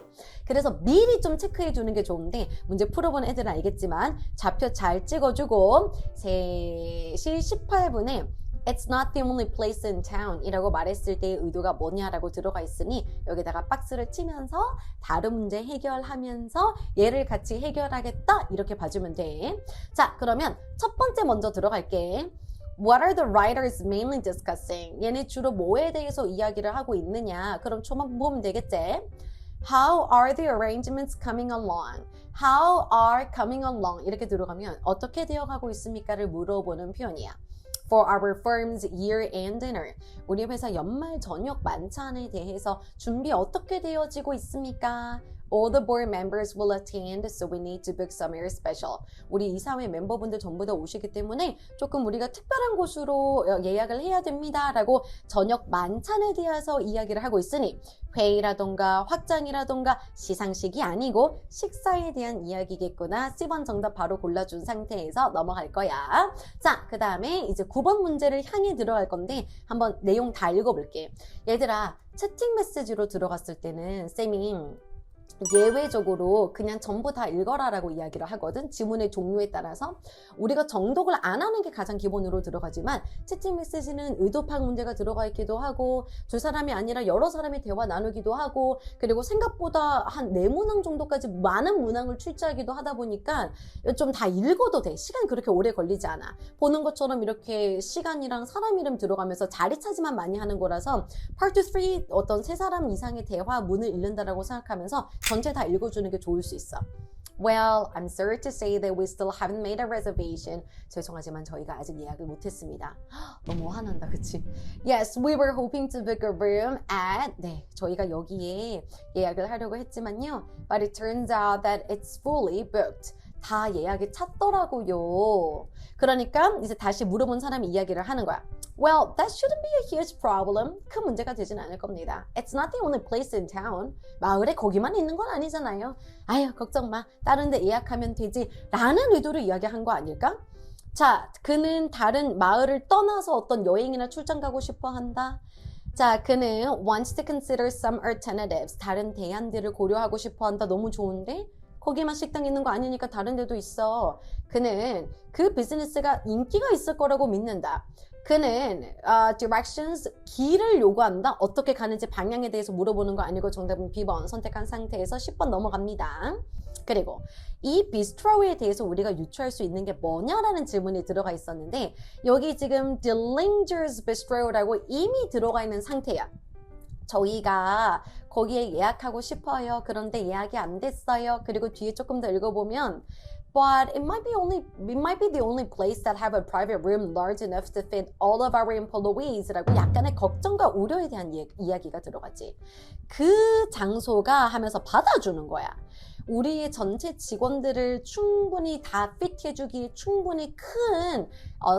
그래서 미리 좀 체크해 두는 게 좋은데 문제 풀어본 애들은 알겠지만 좌표 잘 찍어주고 3시 18분에 It's not the only place in town 이라고 말했을 때의 의도가 뭐냐라고 들어가 있으니 여기다가 박스를 치면서 다른 문제 해결하면서 얘를 같이 해결하겠다 이렇게 봐주면 돼. 자, 그러면 첫 번째 먼저 들어갈게. What are the writers mainly discussing? 얘네 주로 뭐에 대해서 이야기를 하고 있느냐? 그럼 초만 보면 되겠지? How are the arrangements coming along? How are coming along? 이렇게 들어가면 어떻게 되어가고 있습니까를 물어보는 표현이야. For our firm's year-end dinner. 우리 회사 연말 저녁 만찬에 대해서 준비 어떻게 되어지고 있습니까? All the board members will attend, so we need to book somewhere special. 우리 이사회 멤버분들 전부 다 오시기 때문에 조금 우리가 특별한 곳으로 예약을 해야 됩니다. 라고 저녁 만찬에 대해서 이야기를 하고 있으니 회의라던가 확장이라던가 시상식이 아니고 식사에 대한 이야기겠구나. C번 정답 바로 골라준 상태에서 넘어갈 거야. 자, 그 다음에 이제 9번 문제를 향해 들어갈 건데 한번 내용 다 읽어볼게. 얘들아, 채팅 메시지로 들어갔을 때는 쌤이 예외적으로 그냥 전부 다 읽어라 라고 이야기를 하거든. 지문의 종류에 따라서 우리가 정독을 안 하는 게 가장 기본으로 들어가지만 채팅 메시지는 의도 파악 문제가 들어가 있기도 하고 두 사람이 아니라 여러 사람이 대화 나누기도 하고 그리고 생각보다 한 4문항 정도까지 많은 문항을 출제하기도 하다 보니까 좀 다 읽어도 돼. 시간 그렇게 오래 걸리지 않아. 보는 것처럼 이렇게 시간이랑 사람 이름 들어가면서 자리 차지만 많이 하는 거라서 파트 3 어떤 3사람 이상의 대화 문을 읽는다라고 생각하면서 전체 다 읽어주는 게 좋을 수 있어. Well, I'm sorry to say that we still haven't made a reservation. 죄송하지만 저희가 아직 예약을 못했습니다. 너무 화난다, 그치? Yes, we were hoping to book a room at... 네, 저희가 여기에 예약을 하려고 했지만요. But it turns out that it's fully booked. 다 예약이 찼더라고요. 그러니까 이제 다시 물어본 사람이 이야기를 하는 거야. Well, that shouldn't be a huge problem. 큰 문제가 되진 않을 겁니다. It's not the only place in town. 마을에 거기만 있는 건 아니잖아요. 아유, 걱정 마. 다른 데 예약하면 되지. 라는 의도로 이야기한 거 아닐까? 자, 그는 다른 마을을 떠나서 어떤 여행이나 출장 가고 싶어 한다. 자, 그는 wants to consider some alternatives. 다른 대안들을 고려하고 싶어 한다. 너무 좋은데? 거기만 식당 있는 거 아니니까 다른 데도 있어. 그는 그 비즈니스가 인기가 있을 거라고 믿는다. 그는 directions, 길을 요구한다. 어떻게 가는지 방향에 대해서 물어보는 거 아니고 정답은 B번 선택한 상태에서 10번 넘어갑니다. 그리고 이 비스트로에 대해서 우리가 유추할 수 있는 게 뭐냐라는 질문이 들어가 있었는데 여기 지금 Dillinger's Bistro라고 이미 들어가 있는 상태야. 저희가 거기에 예약하고 싶어요. 그런데 예약이 안 됐어요. 그리고 뒤에 조금 더 읽어보면 But it might be the only place that have a private room large enough to fit all of our employees라고 약간의 걱정과 우려에 대한 이야기가 들어가지. 그 장소가 하면서 받아주는 거야. 우리의 전체 직원들을 충분히 다 핏해주기 충분히 큰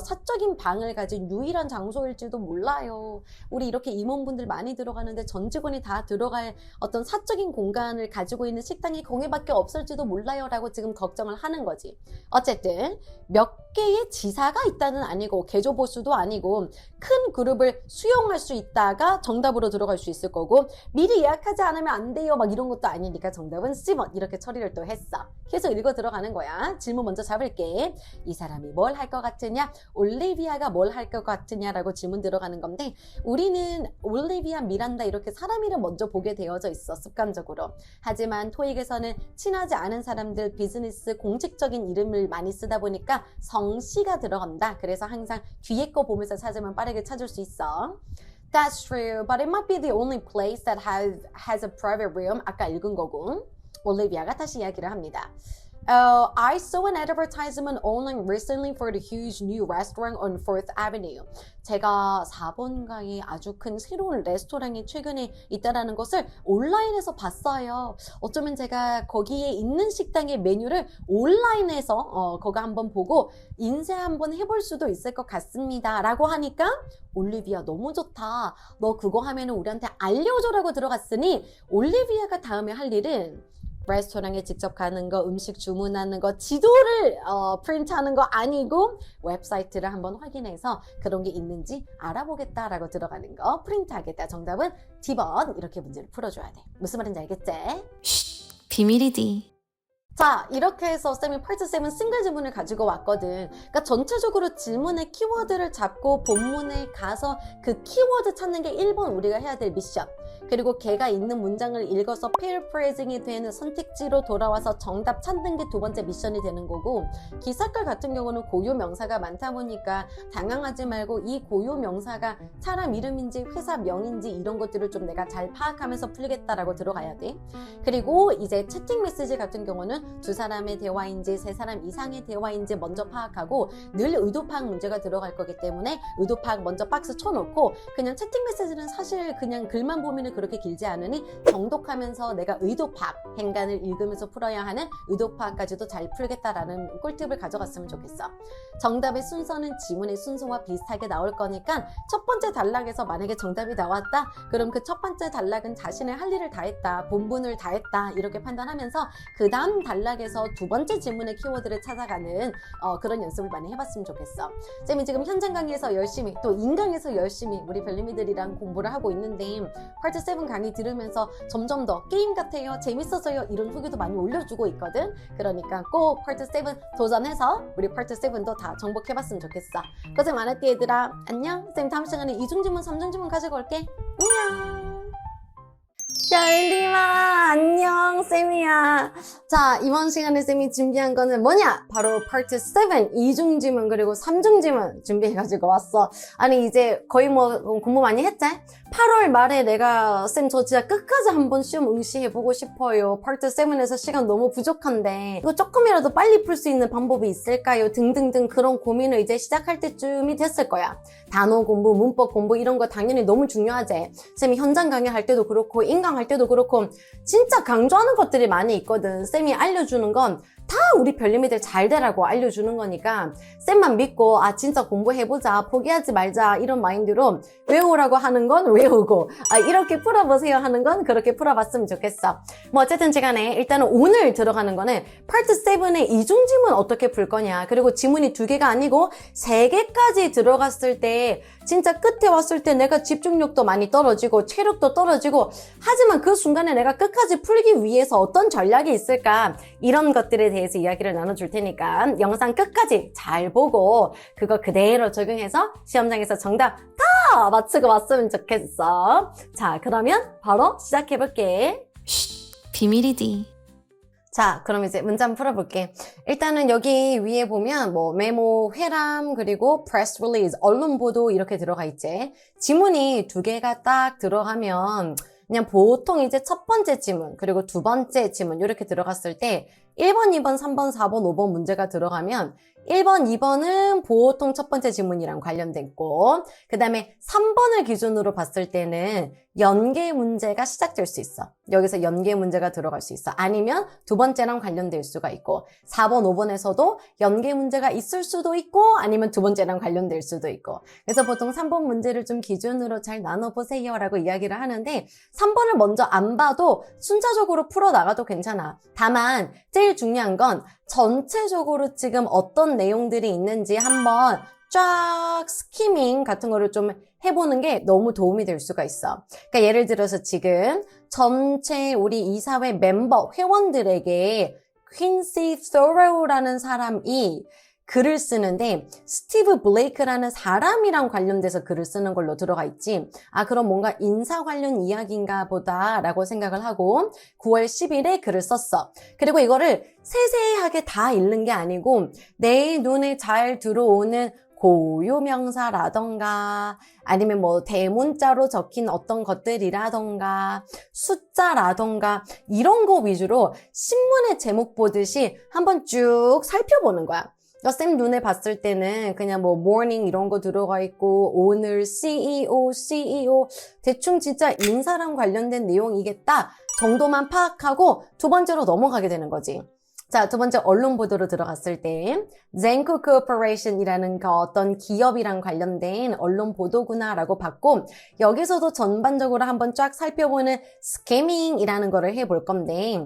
사적인 방을 가진 유일한 장소일지도 몰라요. 우리 이렇게 임원분들 많이 들어가는데 전 직원이 다 들어갈 어떤 사적인 공간을 가지고 있는 식당이 거기밖에 없을지도 몰라요 라고 지금 걱정을 하는 거지. 어쨌든 몇 개의 지사가 있다는 아니고 개조보수도 아니고 큰 그룹을 수용할 수 있다가 정답으로 들어갈 수 있을 거고 미리 예약하지 않으면 안 돼요 막 이런 것도 아니니까 정답은 C번 이렇게 처리를 또 했어. 계속 읽어 들어가는 거야. 질문 먼저 잡을게. 이 사람이 뭘 할 것 같으냐? 올리비아가 뭘 할 것 같으냐라고 질문 들어가는 건데 우리는 올리비아, 미란다 이렇게 사람 이름 먼저 보게 되어져 있어 습관적으로. 하지만 토익에서는 친하지 않은 사람들 비즈니스 공식적인 이름을 많이 쓰다 보니까 성씨가 들어간다. 그래서 항상 뒤에 거 보면서 찾으면 빠르게 찾을 수 있어. That's true, but it might be the only place that has a private room. 아까 읽은 거고. 올리비아가 다시 이야기를 합니다. I saw an advertisement online recently for the huge new restaurant on 4th Avenue. 제가 4번가에 아주 큰 새로운 레스토랑이 최근에 있다라는 것을 온라인에서 봤어요. 어쩌면 제가 거기에 있는 식당의 메뉴를 온라인에서 그거 한번 보고 인쇄 한번 해볼 수도 있을 것 같습니다. 라고 하니까 올리비아 너무 좋다. 너 그거 하면은 우리한테 알려줘라고 들어갔으니 올리비아가 다음에 할 일은 레스토랑에 직접 가는 거, 음식 주문하는 거, 지도를 프린트하는 거 아니고 웹사이트를 한번 확인해서 그런 게 있는지 알아보겠다라고 들어가는 거, 프린트하겠다. 정답은 D번 이렇게 문제를 풀어줘야 돼. 무슨 말인지 알겠지?
쉿, 비밀이디.
자, 이렇게 해서 쌤이 파트 7 싱글 지문을 가지고 왔거든. 그러니까 전체적으로 질문의 키워드를 잡고 본문에 가서 그 키워드 찾는 게 1번 우리가 해야 될 미션. 그리고 걔가 있는 문장을 읽어서 paraphrasing이 되는 선택지로 돌아와서 정답 찾는 게 두 번째 미션이 되는 거고, 기사글 같은 경우는 고유 명사가 많다 보니까 당황하지 말고 이 고유 명사가 사람 이름인지 회사 명인지 이런 것들을 좀 내가 잘 파악하면서 풀겠다라고 들어가야 돼. 그리고 이제 채팅 메시지 같은 경우는 두 사람의 대화인지 세 사람 이상의 대화인지 먼저 파악하고 늘 의도 파악 문제가 들어갈 거기 때문에 의도 파악 먼저 박스 쳐놓고 그냥 채팅 메시지는 사실 그냥 글만 보면 그렇게 길지 않으니 정독하면서 내가 의도 파악, 행간을 읽으면서 풀어야 하는 의도 파악까지도 잘 풀겠다라는 꿀팁을 가져갔으면 좋겠어. 정답의 순서는 지문의 순서와 비슷하게 나올 거니까 첫 번째 단락에서 만약에 정답이 나왔다? 그럼 그 첫 번째 단락은 자신의 할 일을 다 했다, 본분을 다 했다 이렇게 판단하면서 그 다음 단락에서 두 번째 질문의 키워드를 찾아가는 그런 연습을 많이 해봤으면 좋겠어. 쌤이 지금 현장 강의에서 열심히 또 인강에서 열심히 우리 별님이들이랑 공부를 하고 있는데 파트 7 강의 들으면서 점점 더 게임 같아요, 재밌어서요 이런 후기도 많이 올려주고 있거든. 그러니까 꼭 파트 7 도전해서 우리 파트 7도 다 정복해봤으면 좋겠어. 고생 많았지 얘들아. 안녕. 쌤 다음 시간에 2중 지문 3중 지문 가지고 올게. 안녕. 별님아 안녕 쌤이야. 자, 이번 시간에 쌤이 준비한 거는 뭐냐? 바로 파트 7 2중 지문 그리고 3중 지문 준비해가지고 왔어. 아니 이제 거의 뭐 공부 많이 했지? 8월 말에 내가 쌤 저 진짜 끝까지 한번 시험 응시해보고 싶어요. 파트 7에서 시간 너무 부족한데 이거 조금이라도 빨리 풀 수 있는 방법이 있을까요? 등등등 그런 고민을 이제 시작할 때쯤이 됐을 거야. 단어 공부, 문법 공부 이런 거 당연히 너무 중요하지. 쌤이 현장 강의할 때도 그렇고 인강 할 때도 그렇고 진짜 강조하는 것들이 많이 있거든. 쌤이 알려주는 건 다 우리 별님이들 잘 되라고 알려주는 거니까 쌤만 믿고 진짜 공부해보자, 포기하지 말자 이런 마인드로 외우라고 하는 건 외우고 이렇게 풀어보세요 하는 건 그렇게 풀어봤으면 좋겠어. 뭐 어쨌든 간에 일단은 오늘 들어가는 거는 파트 7의 이중 지문 어떻게 풀 거냐, 그리고 지문이 2개가 아니고 3개까지 들어갔을 때 진짜 끝에 왔을 때 내가 집중력도 많이 떨어지고 체력도 떨어지고, 하지만 그 순간에 내가 끝까지 풀기 위해서 어떤 전략이 있을까, 이런 것들에 대해서 이야기를 나눠줄 테니까 영상 끝까지 잘 보고 그거 그대로 적용해서 시험장에서 정답 다 맞추고 왔으면 좋겠어. 자, 그러면 바로 시작해볼게.
비밀이디.
자, 그럼 이제 문제 한번 풀어볼게. 일단은 여기 위에 보면 뭐 메모, 회람, 그리고 press release, 언론 보도 이렇게 들어가 있지. 지문이 2개가 딱 들어가면 그냥 보통 이제 첫 번째 지문, 그리고 두 번째 지문 이렇게 들어갔을 때 1번, 2번, 3번, 4번, 5번 문제가 들어가면 1번, 2번은 보통 첫 번째 지문이랑 관련됐고, 그 다음에 3번을 기준으로 봤을 때는 연계 문제가 시작될 수 있어. 여기서 연계 문제가 들어갈 수 있어. 아니면 두 번째랑 관련될 수가 있고, 4번, 5번에서도 연계 문제가 있을 수도 있고, 아니면 두 번째랑 관련될 수도 있고. 그래서 보통 3번 문제를 좀 기준으로 잘 나눠보세요 라고 이야기를 하는데, 3번을 먼저 안 봐도 순차적으로 풀어나가도 괜찮아. 다만 제일 중요한 건 전체적으로 지금 어떤 내용들이 있는지 한번 쫙 스키밍 같은 거를 좀 해보는 게 너무 도움이 될 수가 있어. 그러니까 예를 들어서 지금 전체 우리 이사회 멤버 회원들에게 퀸시 thorough라는 사람이 글을 쓰는데 스티브 블레이크라는 사람이랑 관련돼서 글을 쓰는 걸로 들어가 있지. 그럼 뭔가 인사 관련 이야기인가 보다 라고 생각을 하고 9월 10일에 글을 썼어. 그리고 이거를 세세하게 다 읽는 게 아니고 내 눈에 잘 들어오는 고유명사라던가 아니면 뭐 대문자로 적힌 어떤 것들이라던가 숫자라던가 이런 거 위주로 신문의 제목 보듯이 한번 쭉 살펴보는 거야. 쌤 눈에 봤을 때는 그냥 뭐 morning 이런 거 들어가 있고 오늘 CEO 대충 진짜 인사랑 관련된 내용이겠다 정도만 파악하고 두 번째로 넘어가게 되는 거지. 자, 두 번째 언론 보도로 들어갔을 때 Zenko Corporation이라는 그 어떤 기업이랑 관련된 언론 보도구나 라고 봤고, 여기서도 전반적으로 한번 쫙 살펴보는 스캐밍이라는 거를 해볼 건데,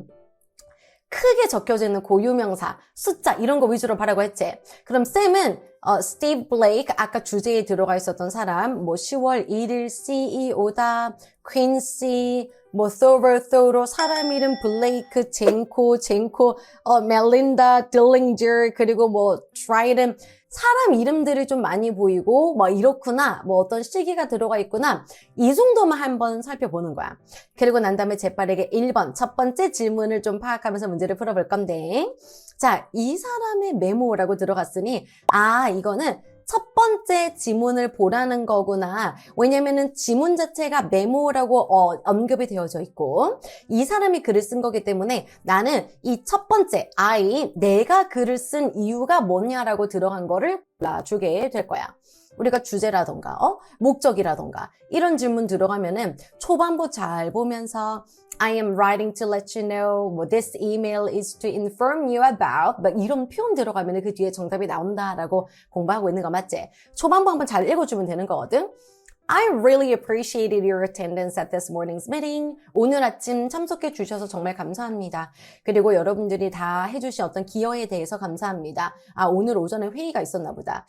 크게 적혀지는 고유명사, 숫자 이런 거 위주로 봐라고 했지. 그럼 쌤은 스티브 블레이크, 아까 주제에 들어가 있었던 사람, 뭐 10월 1일 CEO다, 퀸시, 뭐 thoreau, 사람 이름 블레이크, 젠코, 멜린다, 딜링저, 그리고 뭐 트라이든, 사람 이름들이 좀 많이 보이고 뭐 이렇구나, 뭐 어떤 시기가 들어가 있구나, 이 정도만 한번 살펴보는 거야. 그리고 난 다음에 재빠르게 1번 첫 번째 질문을 좀 파악하면서 문제를 풀어볼 건데, 자, 이 사람의 메모라고 들어갔으니 이거는 첫 번째 지문을 보라는 거구나. 왜냐면은 지문 자체가 메모라고 언급이 되어져 있고 이 사람이 글을 쓴 거기 때문에 나는 이 첫 번째 내가 글을 쓴 이유가 뭐냐라고 들어간 거를 골라주게 될 거야. 우리가 주제라던가 목적이라던가 이런 질문 들어가면은 초반부 잘 보면서 I am writing to let you know, 뭐 this email is to inform you about, 막 이런 표현 들어가면은 그 뒤에 정답이 나온다라고 공부하고 있는 거 맞지? 초반부 한번 잘 읽어주면 되는 거거든. I really appreciated your attendance at this morning's meeting. 오늘 아침 참석해 주셔서 정말 감사합니다. 그리고 여러분들이 다 해주신 어떤 기여에 대해서 감사합니다. 오늘 오전에 회의가 있었나 보다.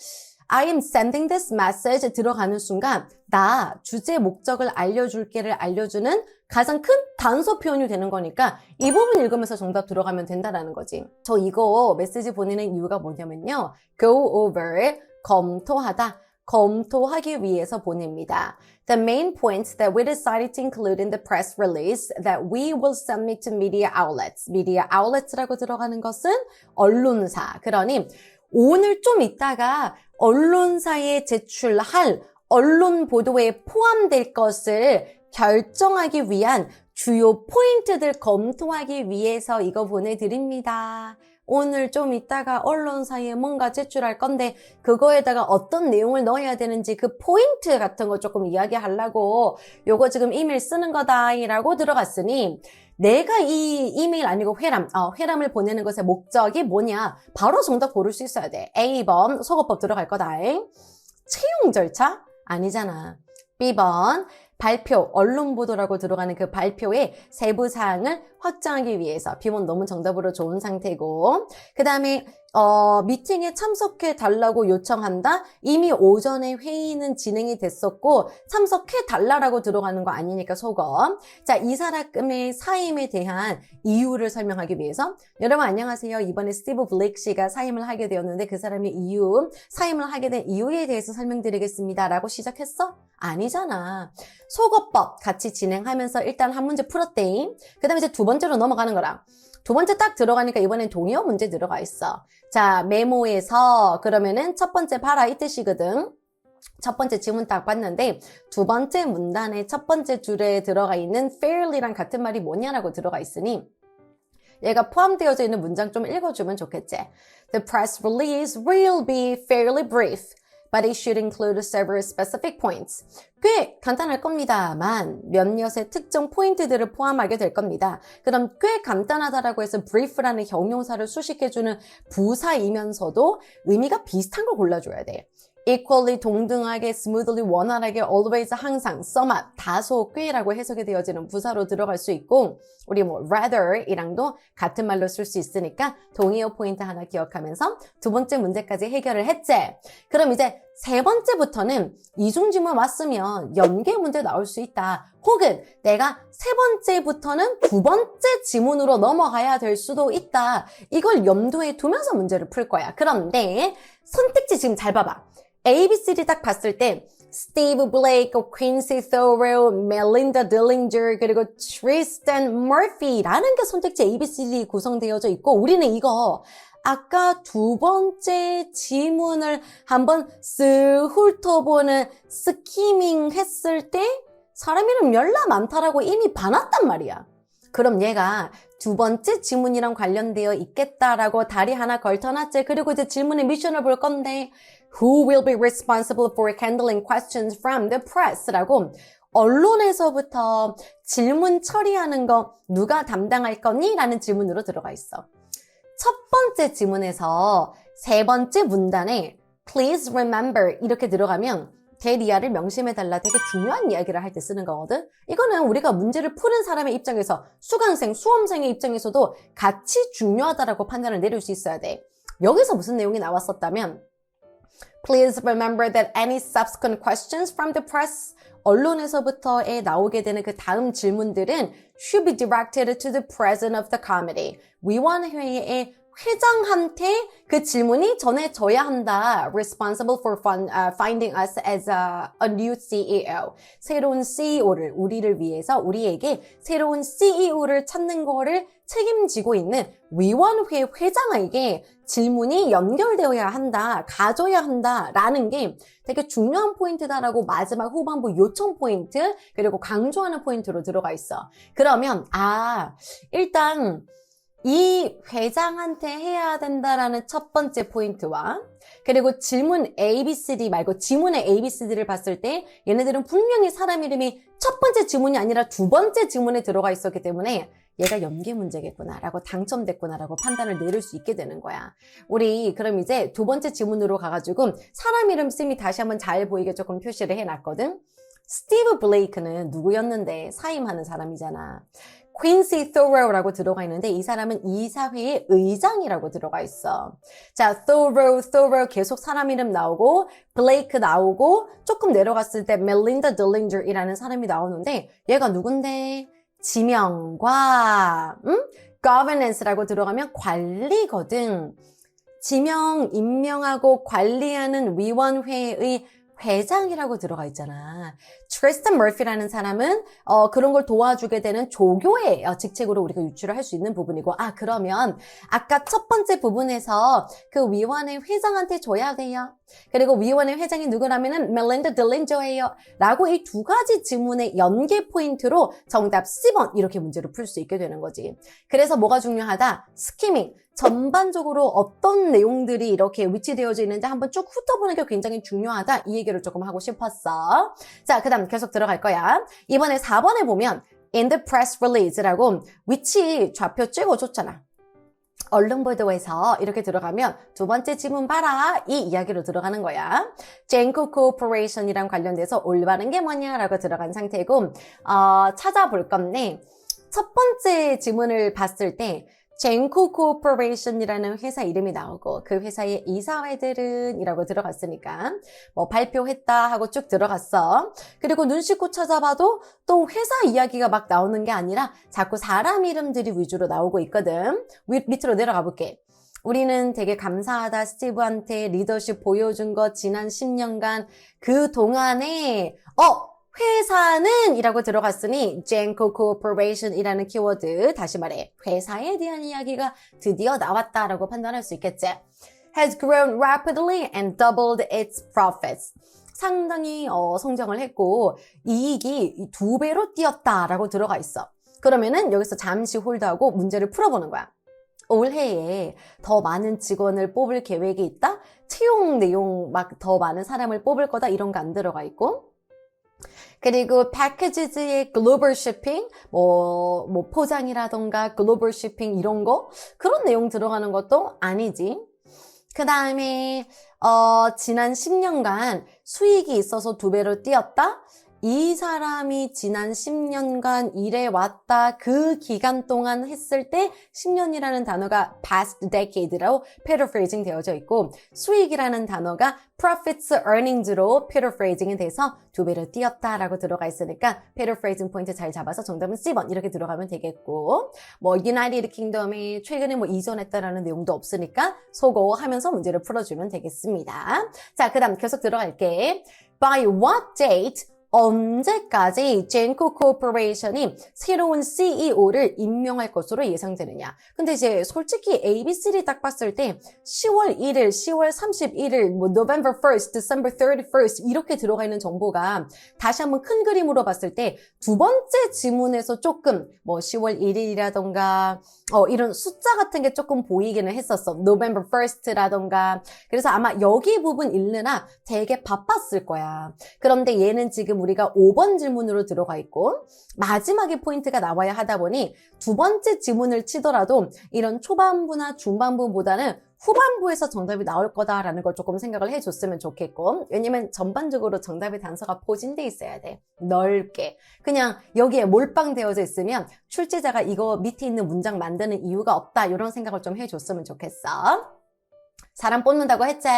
I am sending this message 들어가는 순간 나 주제 목적을 알려줄게를 알려주는 가장 큰 단서 표현이 되는 거니까 이 부분 읽으면서 정답 들어가면 된다라는 거지. 저 이거 메시지 보내는 이유가 뭐냐면요. go over, 검토하다. 검토하기 위해서 보냅니다. The main points that we decided to include in the press release that we will submit to media outlets. media outlets라고 들어가는 것은 언론사. 그러니 오늘 좀 있다가 언론사에 제출할 언론 보도에 포함될 것을 결정하기 위한 주요 포인트들 검토하기 위해서 이거 보내드립니다. 오늘 좀 이따가 언론사에 뭔가 제출할 건데 그거에다가 어떤 내용을 넣어야 되는지 그 포인트 같은 거 조금 이야기하려고 요거 지금 이메일 쓰는 거다라고 들어갔으니 내가 이 이메일 아니고 회람을 보내는 것의 목적이 뭐냐? 바로 정답 고를 수 있어야 돼. A번 속어법 들어갈 거다. 채용 절차? 아니잖아. B번 발표, 언론 보도라고 들어가는 그 발표의 세부 사항을 확정하기 위해서 B번 너무 정답으로 좋은 상태고 그 다음에 미팅에 참석해 달라고 요청한다. 이미 오전에 회의는 진행이 됐었고 참석해 달라라고 들어가는 거 아니니까 속어. 자, 이 사람의 사임에 대한 이유를 설명하기 위해서 여러분 안녕하세요. 이번에 스티브 블레이크 씨가 사임을 하게 되었는데 그 사람의 사임을 하게 된 이유에 대해서 설명드리겠습니다. 라고 시작했어? 아니잖아. 속어법 같이 진행하면서 일단 한 문제 풀었대. 그 다음에 이제 두 번째로 넘어가는 거라. 두 번째 딱 들어가니까 이번엔 동의어 문제 들어가 있어. 자, 메모에서 그러면은 첫 번째 봐라 이 뜻이거든. 첫 번째 지문 딱 봤는데 두 번째 문단의 첫 번째 줄에 들어가 있는 fairly랑 같은 말이 뭐냐라고 들어가 있으니 얘가 포함되어져 있는 문장 좀 읽어주면 좋겠지. The press release will be fairly brief. But it should include several specific points. 꽤 간단할 겁니다만 몇몇의 특정 포인트들을 포함하게 될 겁니다. 그럼 꽤 간단하다라고 해서 brief라는 형용사를 수식해주는 부사이면서도 의미가 비슷한 걸 골라줘야 돼. equally, 동등하게, smoothly, 원활하게, always, 항상, somewhat, 다소, 꽤라고 해석이 되어지는 부사로 들어갈 수 있고 우리 rather이랑도 같은 말로 쓸 수 있으니까 동의어 포인트 하나 기억하면서 두 번째 문제까지 해결을 했지. 그럼 이제 세 번째부터는 이중지문 왔으면 연계 문제 나올 수 있다. 혹은 내가 세 번째부터는 두 번째 지문으로 넘어가야 될 수도 있다. 이걸 염두에 두면서 문제를 풀 거야. 그런데 선택지 지금 잘 봐봐. A, B, C, D 딱 봤을 때 Steve Blake, Quincy Thoreau, Melinda Dillinger, 그리고 Tristan Murphy라는 게 선택지 A, B, C, D 구성되어져 있고 우리는 이거 아까 두 번째 지문을 한번 쓱 훑어보는 스키밍 했을 때 사람 이름 열나 많다라고 이미 봐놨단 말이야. 그럼 얘가 두 번째 지문이랑 관련되어 있겠다라고 다리 하나 걸쳐놨지. 그리고 이제 질문의 미션을 볼 건데 Who will be responsible for handling questions from the press? 라고 언론에서부터 질문 처리하는 거 누가 담당할 거니? 라는 질문으로 들어가 있어. 첫 번째 지문에서 세 번째 문단에 Please remember 이렇게 들어가면 대리아를 명심해달라 되게 중요한 이야기를 할 때 쓰는 거거든. 이거는 우리가 문제를 푸는 사람의 입장에서 수강생, 수험생의 입장에서도 같이 중요하다라고 판단을 내릴 수 있어야 돼. 여기서 무슨 내용이 나왔었다면 Please remember that any subsequent questions from the press 언론에서부터에 나오게 되는 그 다음 질문들은 should be directed to the president of the committee. 위원회의 회장한테 그 질문이 전해져야 한다. Responsible for finding us as a new CEO. 새로운 CEO를, 우리를 위해서 우리에게 새로운 CEO를 찾는 거를 책임지고 있는 위원회 회장에게 질문이 연결되어야 한다, 가져야 한다라는 게 되게 중요한 포인트다라고 마지막 후반부 요청 포인트 그리고 강조하는 포인트로 들어가 있어. 그러면 일단 이 회장한테 해야 된다라는 첫 번째 포인트와 그리고 질문 ABCD 말고 지문의 ABCD를 봤을 때 얘네들은 분명히 사람 이름이 첫 번째 지문이 아니라 두 번째 지문에 들어가 있었기 때문에 얘가 연계 문제겠구나라고 당첨됐구나라고 판단을 내릴 수 있게 되는 거야. 우리 그럼 이제 두 번째 지문으로 가가지고 사람 이름 씀이 다시 한번 잘 보이게 조금 표시를 해놨거든. 스티브 블레이크는 누구였는데 사임하는 사람이잖아. Quincy Thoreau라고 들어가 있는데 이 사람은 이사회의 의장이라고 들어가 있어. 자, Thoreau 계속 사람 이름 나오고 Blake 나오고 조금 내려갔을 때 Melinda Dillinger이라는 사람이 나오는데 얘가 누군데? 지명과 governance라고 들어가면 관리거든. 지명, 임명하고 관리하는 위원회의 회장이라고 들어가 있잖아. 트리스탄 머피라는 사람은 그런 걸 도와주게 되는 조교의 직책으로 우리가 유추를 할 수 있는 부분이고 그러면 아까 첫 번째 부분에서 그 위원회 회장한테 줘야 돼요. 그리고 위원회 회장이 누구라면은 멜린다 딜린저예요. 라고 이 두 가지 지문의 연계 포인트로 정답 C번 이렇게 문제를 풀 수 있게 되는 거지. 그래서 뭐가 중요하다? 스키밍. 전반적으로 어떤 내용들이 이렇게 위치되어져 있는지 한번 쭉 훑어보는 게 굉장히 중요하다. 이 얘기를 조금 하고 싶었어. 자, 그 다음 계속 들어갈 거야. 이번에 4번에 보면 in the press release라고 위치 좌표 찍어줬잖아. 얼른 보도에서 이렇게 들어가면 두 번째 지문 봐라 이 이야기로 들어가는 거야. Genco Corporation이랑 관련돼서 올바른 게 뭐냐라고 들어간 상태고 찾아볼 건데 첫 번째 지문을 봤을 때 Genco Corporation이라는 회사 이름이 나오고 그 회사의 이사회들은 이라고 들어갔으니까 뭐 발표했다 하고 쭉 들어갔어. 그리고 눈 씻고 찾아봐도 또 회사 이야기가 막 나오는 게 아니라 자꾸 사람 이름들이 위주로 나오고 있거든. 밑으로 내려가 볼게. 우리는 되게 감사하다 스티브한테 리더십 보여준 거 지난 10년간 그 동안에 회사는 이라고 들어갔으니 Genco Corporation 이라는 키워드 다시 말해 회사에 대한 이야기가 드디어 나왔다라고 판단할 수 있겠지. Has grown rapidly and doubled its profits. 상당히 성장을 했고 이익이 2배로 뛰었다라고 들어가 있어. 그러면은 여기서 잠시 홀드하고 문제를 풀어보는 거야. 올해에 더 많은 직원을 뽑을 계획이 있다? 채용 내용 막 더 많은 사람을 뽑을 거다 이런 거 안 들어가 있고 그리고 packages의 global shipping, 뭐 포장이라던가 global shipping 이런 거 그런 내용 들어가는 것도 아니지. 그 다음에 지난 10년간 수익이 있어서 2배로 뛰었다. 이 사람이 지난 10년간 일해왔다. 그 기간 동안 했을 때 10년이라는 단어가 past decade라고 paraphrasing 되어져 있고 수익이라는 단어가 profits earnings로 paraphrasing이 돼서 2배로 뛰었다라고 들어가 있으니까 paraphrasing 포인트 잘 잡아서 정답은 C번 이렇게 들어가면 되겠고 뭐 United Kingdom이 최근에 뭐 이전했다라는 내용도 없으니까 소거하면서 문제를 풀어주면 되겠습니다. 자, 그 다음 계속 들어갈게. By what date 언제까지 Genco Corporation이 새로운 CEO를 임명할 것으로 예상되느냐. 근데 이제 솔직히 ABC를 딱 봤을 때 10월 1일, 10월 31일, 뭐 November 1st, December 31st 이렇게 들어가 있는 정보가 다시 한번 큰 그림으로 봤을 때 두 번째 지문에서 조금 뭐 10월 1일이라던가 이런 숫자 같은 게 조금 보이기는 했었어. November 1st라던가. 그래서 아마 여기 부분 읽느라 되게 바빴을 거야. 그런데 얘는 지금 우리가 5번 질문으로 들어가 있고 마지막에 포인트가 나와야 하다 보니 두 번째 지문을 치더라도 이런 초반부나 중반부보다는 후반부에서 정답이 나올 거다라는 걸 조금 생각을 해줬으면 좋겠고 왜냐면 전반적으로 정답의 단서가 포진돼 있어야 돼. 넓게. 그냥 여기에 몰빵되어져 있으면 출제자가 이거 밑에 있는 문장 만드는 이유가 없다 이런 생각을 좀 해줬으면 좋겠어. 사람 뽑는다고 했지?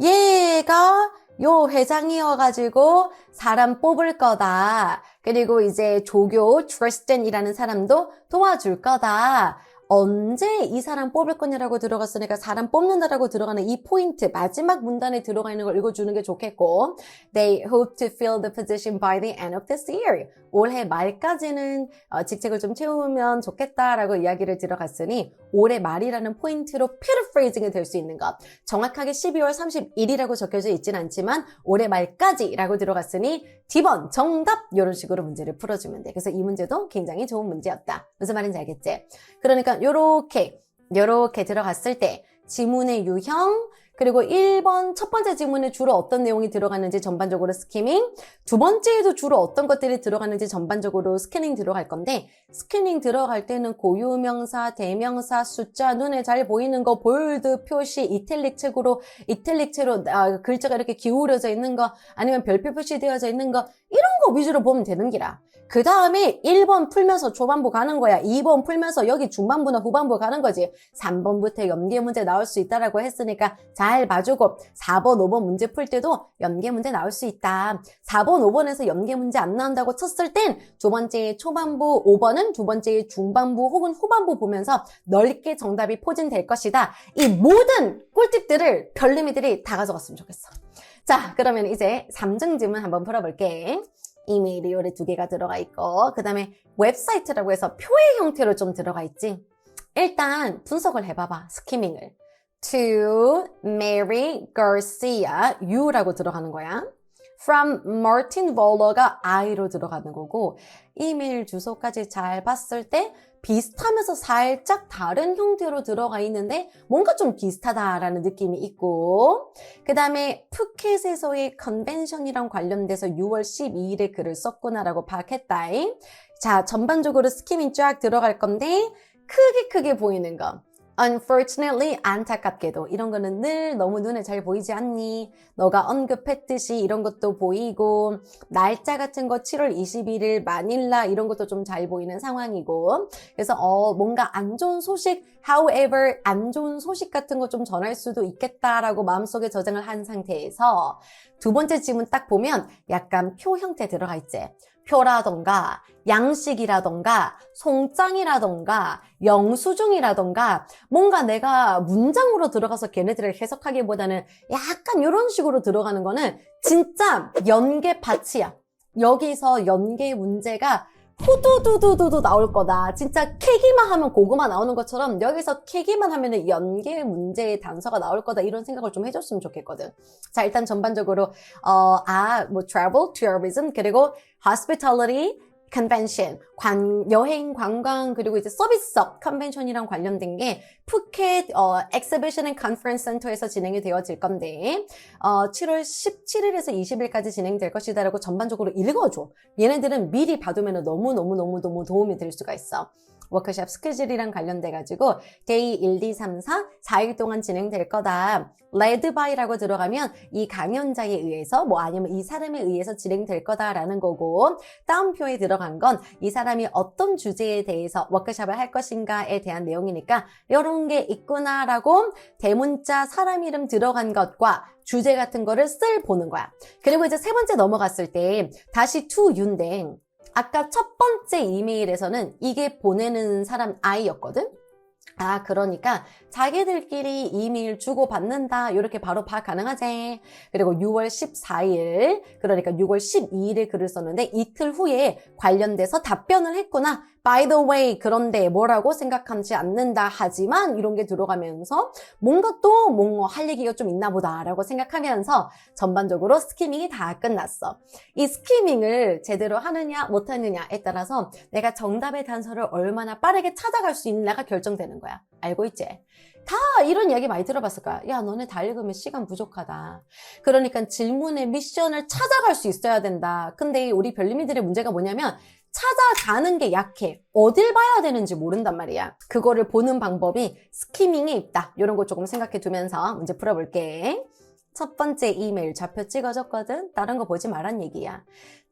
얘가 요 회장이어가지고 사람 뽑을 거다. 그리고 이제 조교 트리스탄이라는 사람도 도와줄 거다. 언제 이 사람 뽑을 거냐라고 들어갔으니까 사람 뽑는다라고 들어가는 이 포인트 마지막 문단에 들어가 있는 걸 읽어주는 게 좋겠고 They hope to fill the position by the end of this year. 올해 말까지는 직책을 좀 채우면 좋겠다라고 이야기를 들어갔으니 올해 말이라는 포인트로 paraphrasing이 될 수 있는 것. 정확하게 12월 31일이라고 적혀져 있진 않지만 올해 말까지라고 들어갔으니 D번 정답 이런 식으로 문제를 풀어주면 돼. 그래서 이 문제도 굉장히 좋은 문제였다. 무슨 말인지 알겠지? 그러니까 요렇게 들어갔을 때 지문의 유형 그리고 1번 첫 번째 지문에 주로 어떤 내용이 들어가는지 전반적으로 스키밍 두 번째에도 주로 어떤 것들이 들어가는지 전반적으로 스캐닝 들어갈 건데 스캐닝 들어갈 때는 고유명사, 대명사, 숫자, 눈에 잘 보이는 거 볼드 표시, 이탈릭 채로 글자가 이렇게 기울어져 있는 거 아니면 별표 표시되어져 있는 거 이런 거 위주로 보면 되는 기라. 그 다음에 1번 풀면서 초반부 가는 거야. 2번 풀면서 여기 중반부나 후반부 가는 거지. 3번부터 연계 문제 나올 수 있다라고 했으니까 잘 봐주고 4번, 5번 문제 풀 때도 연계 문제 나올 수 있다. 4번, 5번에서 연계 문제 안 나온다고 쳤을 땐 두 번째 초반부, 5번은 두 번째 중반부 혹은 후반부 보면서 넓게 정답이 포진될 것이다. 이 모든 꿀팁들을 별님이들이 다 가져갔으면 좋겠어. 자, 그러면 이제 3중 질문 한번 풀어볼게. 이메일이 요래 2개가 들어가 있고 그 다음에 웹사이트라고 해서 표의 형태로 좀 들어가 있지. 일단 분석을 해봐봐. 스키밍을. To Mary Garcia, U라고 들어가는 거야. from Martin Voller가 I로 들어가는 거고 이메일 주소까지 잘 봤을 때 비슷하면서 살짝 다른 형태로 들어가 있는데 뭔가 좀 비슷하다라는 느낌이 있고 그 다음에 푸켓에서의 컨벤션이랑 관련돼서 6월 12일에 글을 썼구나라고 파악했다잉. 자, 전반적으로 스키밍 쫙 들어갈 건데 크게 보이는 거. Unfortunately, 안타깝게도 이런 거는 늘 너무 눈에 잘 보이지 않니? 너가 언급했듯이 이런 것도 보이고 날짜 같은 거 7월 21일 마닐라 이런 것도 좀 잘 보이는 상황이고 그래서 뭔가 안 좋은 소식 however 안 좋은 소식 같은 거 좀 전할 수도 있겠다라고 마음속에 저장을 한 상태에서 두 번째 질문 딱 보면 약간 표 형태 들어가 있지. 표라던가 양식이라던가 송장이라던가 영수증이라던가 뭔가 내가 문장으로 들어가서 걔네들을 해석하기보다는 약간 이런 식으로 들어가는 거는 진짜 연계 파츠야. 여기서 연계 문제가 후두두두두두 나올 거다. 진짜 캐기만 하면 고구마 나오는 것처럼 여기서 캐기만 하면 연계 문제의 단서가 나올 거다. 이런 생각을 좀 해줬으면 좋겠거든. 자, 일단 전반적으로 travel, tourism, 그리고 hospitality, convention, 여행, 관광, 그리고 이제 서비스업 컨벤션이랑 관련된 게 푸켓 Exhibition and Conference Center에서 진행이 되어질 건데 7월 17일에서 20일까지 진행될 것이다라고 전반적으로 읽어줘. 얘네들은 미리 받으면 너무 도움이 될 수가 있어. 워크숍 스케줄이랑 관련돼가지고 데이 1, 2, 3, 4, 4일 동안 진행될 거다. led by라고 들어가면 이 강연자에 의해서 아니면 이 사람에 의해서 진행될 거다라는 거고 다운표에 들어간 건 이 사람이 어떤 주제에 대해서 워크숍을 할 것인가에 대한 내용이니까 이런 게 있구나라고 대문자 사람 이름 들어간 것과 주제 같은 거를 보는 거야. 그리고 이제 세 번째 넘어갔을 때 다시 to you인데 아까 첫 번째 이메일에서는 이게 보내는 사람 I였거든? 그러니까 자기들끼리 이메일 주고받는다 이렇게 바로 파악 가능하지. 그리고 6월 14일 그러니까 6월 12일에 글을 썼는데 이틀 후에 관련돼서 답변을 했구나. By the way 그런데 뭐라고 생각하지 않는다 하지만 이런 게 들어가면서 뭔가 할 얘기가 좀 있나 보다라고 생각하면서 전반적으로 스키밍이 다 끝났어. 이 스키밍을 제대로 하느냐 못하느냐에 따라서 내가 정답의 단서를 얼마나 빠르게 찾아갈 수 있느냐가 결정되는 거야. 알고 있지? 다 이런 이야기 많이 들어봤을 거야. 야, 너네 다 읽으면 시간 부족하다. 그러니까 질문의 미션을 찾아갈 수 있어야 된다. 근데 우리 별님이들의 문제가 뭐냐면 찾아가는 게 약해. 어딜 봐야 되는지 모른단 말이야. 그거를 보는 방법이 스키밍에 있다. 이런 거 조금 생각해 두면서 문제 풀어볼게. 첫 번째 이메일 좌표 찍어줬거든? 다른 거 보지 말란 얘기야.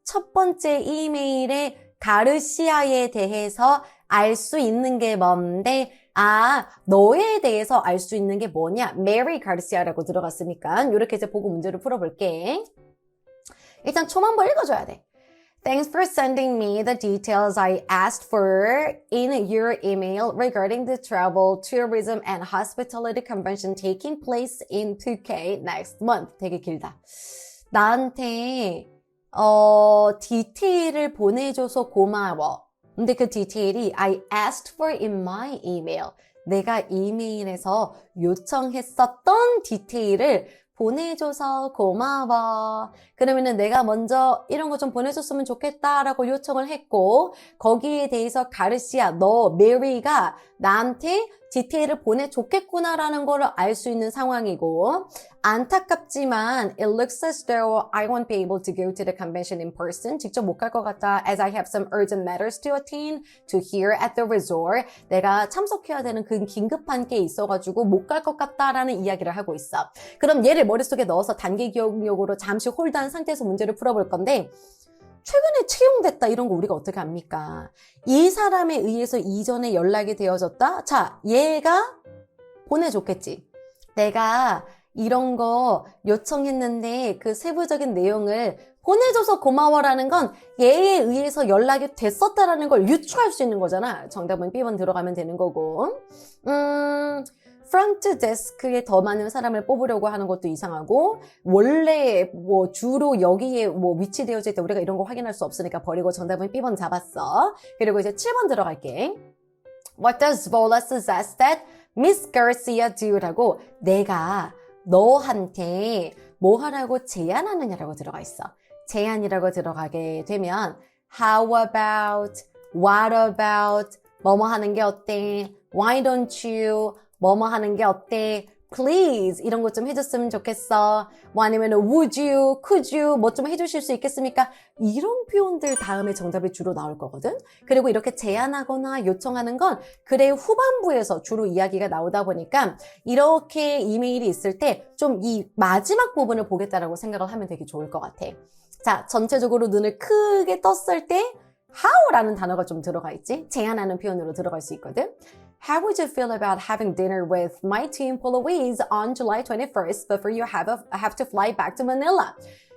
첫 번째 이메일에 가르시아에 대해서 알 수 있는 게 뭔데? 너에 대해서 알 수 있는 게 뭐냐? 메리 가르시아라고 들어갔으니까 이렇게 이제 보고 문제를 풀어볼게. 일단 초반부 읽어줘야 돼. Thanks for sending me the details I asked for in your email regarding the travel, tourism, and hospitality convention taking place in Phuket next month. 되게 길다. 나한테 디테일을 보내줘서 고마워. 근데 그 디테일이 I asked for in my email. 내가 이메일에서 요청했었던 디테일을 보내줘서 고마워. 그러면은 내가 먼저 이런 거 좀 보내줬으면 좋겠다라고 요청을 했고 거기에 대해서 가르시아, 메리가 나한테 디테일을 보내줬겠구나라는 거를 알 수 있는 상황이고 안타깝지만 it looks as though I won't be able to go to the convention in person. 직접 못 갈 것 같다 as I have some urgent matters to attend to here at the resort. 내가 참석해야 되는 그 긴급한 게 있어가지고 못 갈 것 같다라는 이야기를 하고 있어. 그럼 얘를 머릿속에 넣어서 단기 기억력으로 잠시 홀드한 상태에서 문제를 풀어볼 건데 최근에 채용됐다 이런 거 우리가 어떻게 합니까? 이 사람에 의해서 이전에 연락이 되어졌다? 자, 얘가 보내줬겠지. 내가 이런 거 요청했는데 그 세부적인 내용을 보내줘서 고마워라는 건 얘에 의해서 연락이 됐었다라는 걸 유추할 수 있는 거잖아. 정답은 B번 들어가면 되는 거고. 프런트 데스크에 더 많은 사람을 뽑으려고 하는 것도 이상하고 원래 주로 여기에 위치되어져 있다 우리가 이런 거 확인할 수 없으니까 버리고 정답은 B번 잡았어. 그리고 이제 7번 들어갈게. What does Vola suggest that Miss Garcia do라고 내가 너한테 뭐 하라고 제안하느냐라고 들어가 있어. 제안이라고 들어가게 되면 how about, what about, 뭐뭐 하는 게 어때? Why don't you? 뭐뭐 하는 게 어때? Please 이런 것 좀 해줬으면 좋겠어. 뭐 아니면 would you, could you 뭐 좀 해주실 수 있겠습니까? 이런 표현들 다음에 정답이 주로 나올 거거든. 그리고 이렇게 제안하거나 요청하는 건 글의 후반부에서 주로 이야기가 나오다 보니까 이렇게 이메일이 있을 때 좀 이 마지막 부분을 보겠다라고 생각을 하면 되게 좋을 것 같아. 자, 전체적으로 눈을 크게 떴을 때 how라는 단어가 좀 들어가 있지. 제안하는 표현으로 들어갈 수 있거든. How would you feel about having dinner with my team Louise on July 21st before you have to fly back to Manila?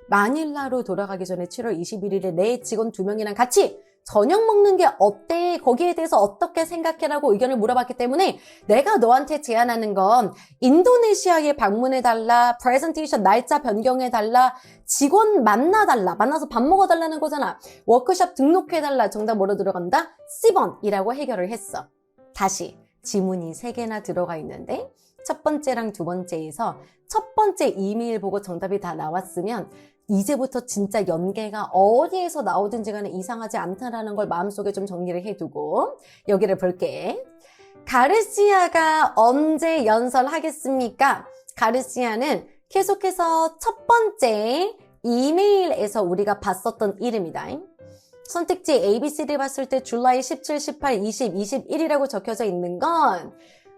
마닐라로 돌아가기 전에 7월 21일에 내 직원 2명이랑 같이 저녁 먹는 게 어때? 거기에 대해서 어떻게 생각해라고 의견을 물어봤기 때문에 내가 너한테 제안하는 건 인도네시아에 방문해달라, 프레젠테이션 날짜 변경해달라, 직원 만나달라, 만나서 밥 먹어달라는 거잖아. 워크숍 등록해달라. 정답 뭐로 들어간다? C번이라고 해결을 했어. 다시 지문이 3개나 들어가 있는데 첫 번째랑 두 번째에서 첫 번째 이메일 보고 정답이 다 나왔으면 이제부터 진짜 연계가 어디에서 나오든지 간에 이상하지 않다라는 걸 마음속에 좀 정리를 해두고 여기를 볼게. 가르시아가 언제 연설하겠습니까? 가르시아는 계속해서 첫 번째 이메일에서 우리가 봤었던 이름이다. 선택지 ABC를 봤을 때 줄라이 17, 18, 20, 21이라고 적혀져 있는 건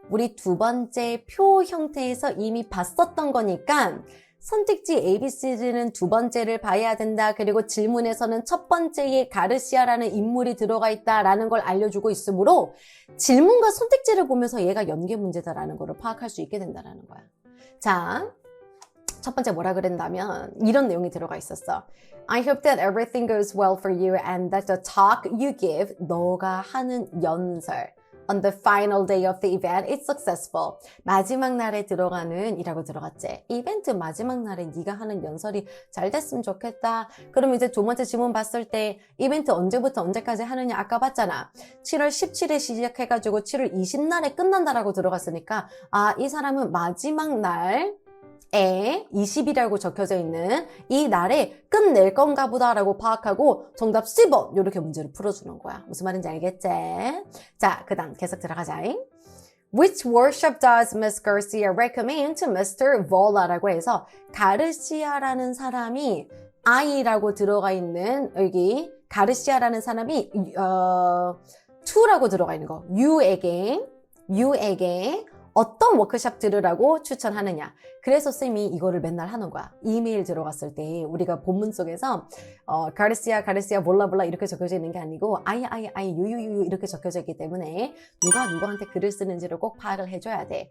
우리 두 번째 표 형태에서 이미 봤었던 거니까 선택지 ABC는 두 번째를 봐야 된다. 그리고 질문에서는 첫 번째에 가르시아라는 인물이 들어가 있다라는 걸 알려주고 있으므로 질문과 선택지를 보면서 얘가 연계 문제다라는 걸 파악할 수 있게 된다는 거야. 자, 첫 번째 뭐라 그랬냐면 이런 내용이 들어가 있었어. I hope that everything goes well for you and that the talk you give, 너가 하는 연설 on the final day of the event is successful. 마지막 날에 들어가는 이라고 들어갔지. 이벤트 마지막 날에 네가 하는 연설이 잘 됐으면 좋겠다. 그럼 이제 두 번째 질문 봤을 때 이벤트 언제부터 언제까지 하느냐 아까 봤잖아. 7월 17일에 시작해가지고 7월 20날에 끝난다라고 들어갔으니까 이 사람은 마지막 날에 20이라고 적혀져 있는 이 날에 끝낼 건가 보다라고 파악하고 정답 C번 이렇게 문제를 풀어주는 거야. 무슨 말인지 알겠지? 자, 그 다음 계속 들어가자. Which workshop does Miss Garcia recommend to Mr. Vola라고 해서 가르시아라는 사람이 I라고 들어가 있는 여기 가르시아라는 사람이 to라고 들어가 있는 거 You에게 어떤 워크숍 들으라고 추천하느냐. 그래서 쌤이 이거를 맨날 하는 거야. 이메일 들어갔을 때 우리가 본문 속에서 가르시아 몰라 이렇게 적혀져 있는 게 아니고 아이 유유유 이렇게 적혀져 있기 때문에 누가 누구한테 글을 쓰는지를 꼭 파악을 해줘야 돼.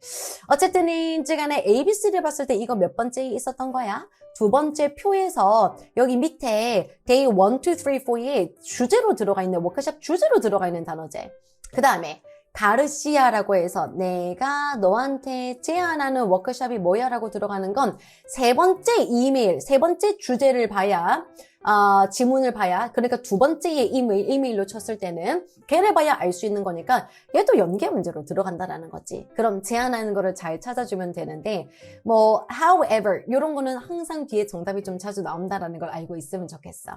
어쨌든 간에 ABC를 봤을 때 이거 몇 번째에 있었던 거야? 두 번째 표에서 여기 밑에 day 1, 2, 3, 4에 주제로 들어가 있는 워크숍 주제로 들어가 있는 단어제. 그 다음에 가르시아라고 해서 내가 너한테 제안하는 워크숍이 뭐야 라고 들어가는 건 세 번째 이메일, 세 번째 주제를 봐야 지문을 봐야 그러니까 두 번째의 이메일로 쳤을 때는 걔를 봐야 알 수 있는 거니까 얘도 연계 문제로 들어간다라는 거지. 그럼 제안하는 거를 잘 찾아주면 되는데 뭐 however 이런 거는 항상 뒤에 정답이 좀 자주 나온다라는 걸 알고 있으면 좋겠어.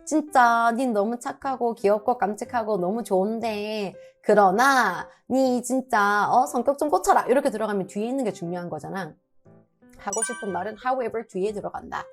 진짜 닌 너무 착하고 귀엽고 깜찍하고 너무 좋은데 그러나 니 진짜 성격 좀 고쳐라 이렇게 들어가면 뒤에 있는 게 중요한 거잖아. 하고 싶은 말은 however 뒤에 들어간다.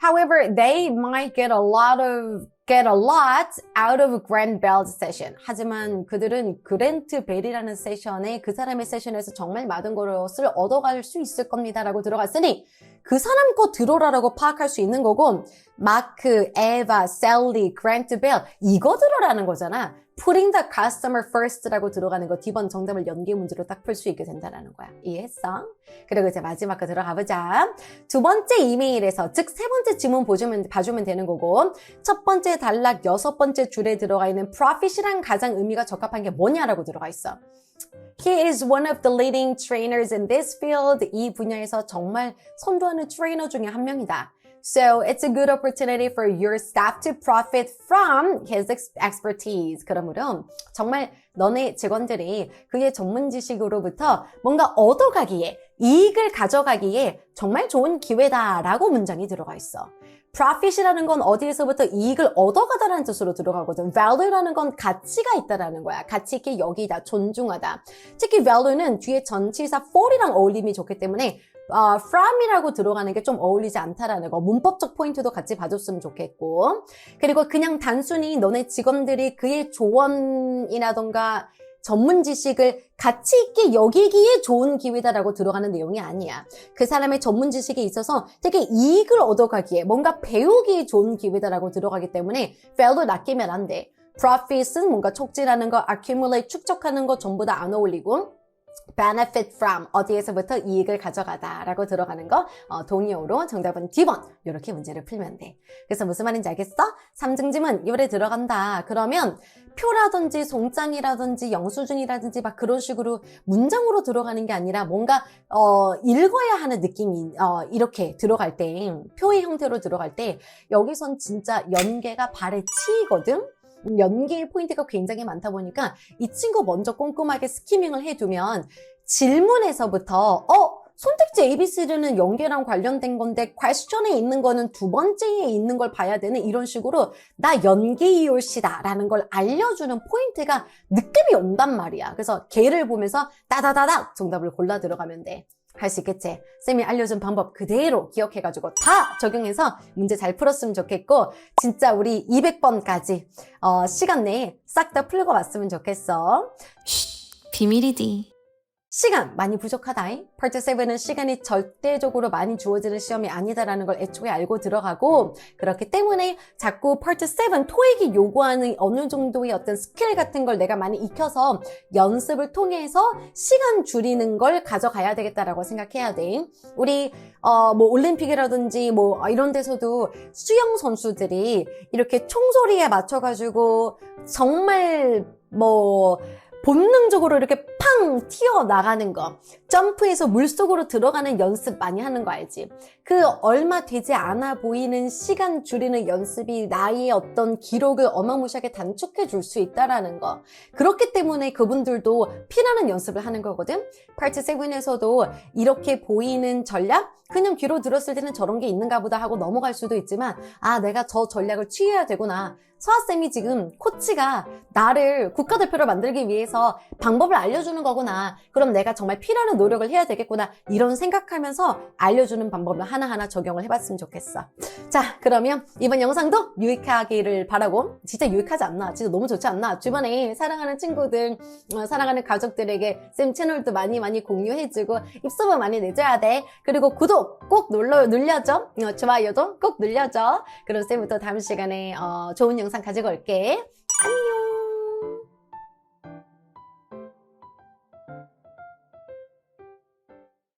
However, they might get a lot out of Grant Bell's session. 하지만 그들은 그랜트 벨이라는 세션에 그 사람의 세션에서 정말 많은 것을 얻어갈 수 있을 겁니다라고 들어갔으니 그 사람 거 들어라라고 파악할 수 있는 거고 마크, 에바, 셀리, 그랜트 벨 이거 들어라는 거잖아. Putting the customer first라고 들어가는 거 D번 정답을 연계 문제로 딱 풀 수 있게 된다는 거야. 이해했어? 그리고 이제 마지막 거 들어가 보자. 두 번째 이메일에서 즉 세 번째 지문 봐주면 되는 거고 첫 번째 단락 여섯 번째 줄에 들어가 있는 profit이란 가장 의미가 적합한 게 뭐냐라고 들어가 있어. He is one of the leading trainers in this field. 이 분야에서 정말 선도하는 트레이너 중에 한 명이다. So it's a good opportunity for your staff to profit from his expertise. 그러므로 정말 너네 직원들이 그의 전문 지식으로부터 뭔가 얻어가기에 이익을 가져가기에 정말 좋은 기회다라고 문장이 들어가 있어. profit이라는 건 어디에서부터 이익을 얻어가다라는 뜻으로 들어가거든. value라는 건 가치가 있다라는 거야. 가치 있게 여기다, 존중하다. 특히 value는 뒤에 전치사 for이랑 어울림이 좋기 때문에 from이라고 들어가는 게 좀 어울리지 않다라는 거. 문법적 포인트도 같이 봐줬으면 좋겠고. 그리고 그냥 단순히 너네 직원들이 그의 조언이라던가 전문 지식을 가치 있게 여기기에 좋은 기회다라고 들어가는 내용이 아니야. 그 사람의 전문 지식에 있어서 되게 이익을 얻어가기에 뭔가 배우기에 좋은 기회다라고 들어가기 때문에 value 낚이면 안 돼. profit은 뭔가 촉진하는 거, accumulate 축적하는 거 전부 다 안 어울리고 benefit from 어디에서부터 이익을 가져가다 라고 들어가는 거 동의어로 정답은 D번 이렇게 문제를 풀면 돼. 그래서 무슨 말인지 알겠어? 삼중지문 요래 들어간다. 그러면 표라든지 송장이라든지 영수증이라든지 막 그런 식으로 문장으로 들어가는 게 아니라 뭔가 읽어야 하는 느낌이 이렇게 들어갈 때 표의 형태로 들어갈 때 여기선 진짜 연계가 발에 치이거든. 연계의 포인트가 굉장히 많다 보니까 이 친구 먼저 꼼꼼하게 스키밍을 해두면 질문에서부터 선택지 ABC는 연계랑 관련된 건데 question에 있는 거는 두 번째에 있는 걸 봐야 되는 이런 식으로 나 연계이올시다 라는 걸 알려주는 포인트가 느낌이 온단 말이야. 그래서 걔를 보면서 따다다닥 정답을 골라 들어가면 돼. 할 수 있겠지? 쌤이 알려준 방법 그대로 기억해가지고 다 적용해서 문제 잘 풀었으면 좋겠고 진짜 우리 200번까지 시간 내에 싹 다 풀고 왔으면 좋겠어.
비밀이디.
시간 많이 부족하다. Part 7은 시간이 절대적으로 많이 주어지는 시험이 아니다라는 걸 애초에 알고 들어가고 그렇기 때문에 자꾸 Part 7 토익이 요구하는 어느 정도의 어떤 스킬 같은 걸 내가 많이 익혀서 연습을 통해서 시간 줄이는 걸 가져가야 되겠다라고 생각해야 돼. 우리 뭐 올림픽이라든지 뭐 이런 데서도 수영 선수들이 이렇게 총소리에 맞춰가지고 정말 뭐 본능적으로 이렇게 팡 튀어나가는 거 점프해서 물속으로 들어가는 연습 많이 하는 거 알지? 그 얼마 되지 않아 보이는 시간 줄이는 연습이 나의 어떤 기록을 어마무시하게 단축해 줄 수 있다라는 거 그렇기 때문에 그분들도 피나는 연습을 하는 거거든? Part 7에서도 이렇게 보이는 전략? 그냥 귀로 들었을 때는 저런 게 있는가 보다 하고 넘어갈 수도 있지만 내가 저 전략을 취해야 되구나. 서아쌤이 지금 코치가 나를 국가대표로 만들기 위해서 방법을 알려주는 거구나. 그럼 내가 정말 피나는 노력을 해야 되겠구나. 이런 생각하면서 알려주는 방법을 하나하나 적용을 해봤으면 좋겠어. 자, 그러면 이번 영상도 유익하기를 바라고 진짜 유익하지 않나? 진짜 너무 좋지 않나? 주변에 사랑하는 친구들, 사랑하는 가족들에게 쌤 채널도 많이 공유해주고 입소문 많이 내줘야 돼. 그리고 구독 꼭 눌려줘. 좋아요도 꼭 눌려줘. 그럼 쌤부터 다음 시간에 좋은 영상 가지고 올게.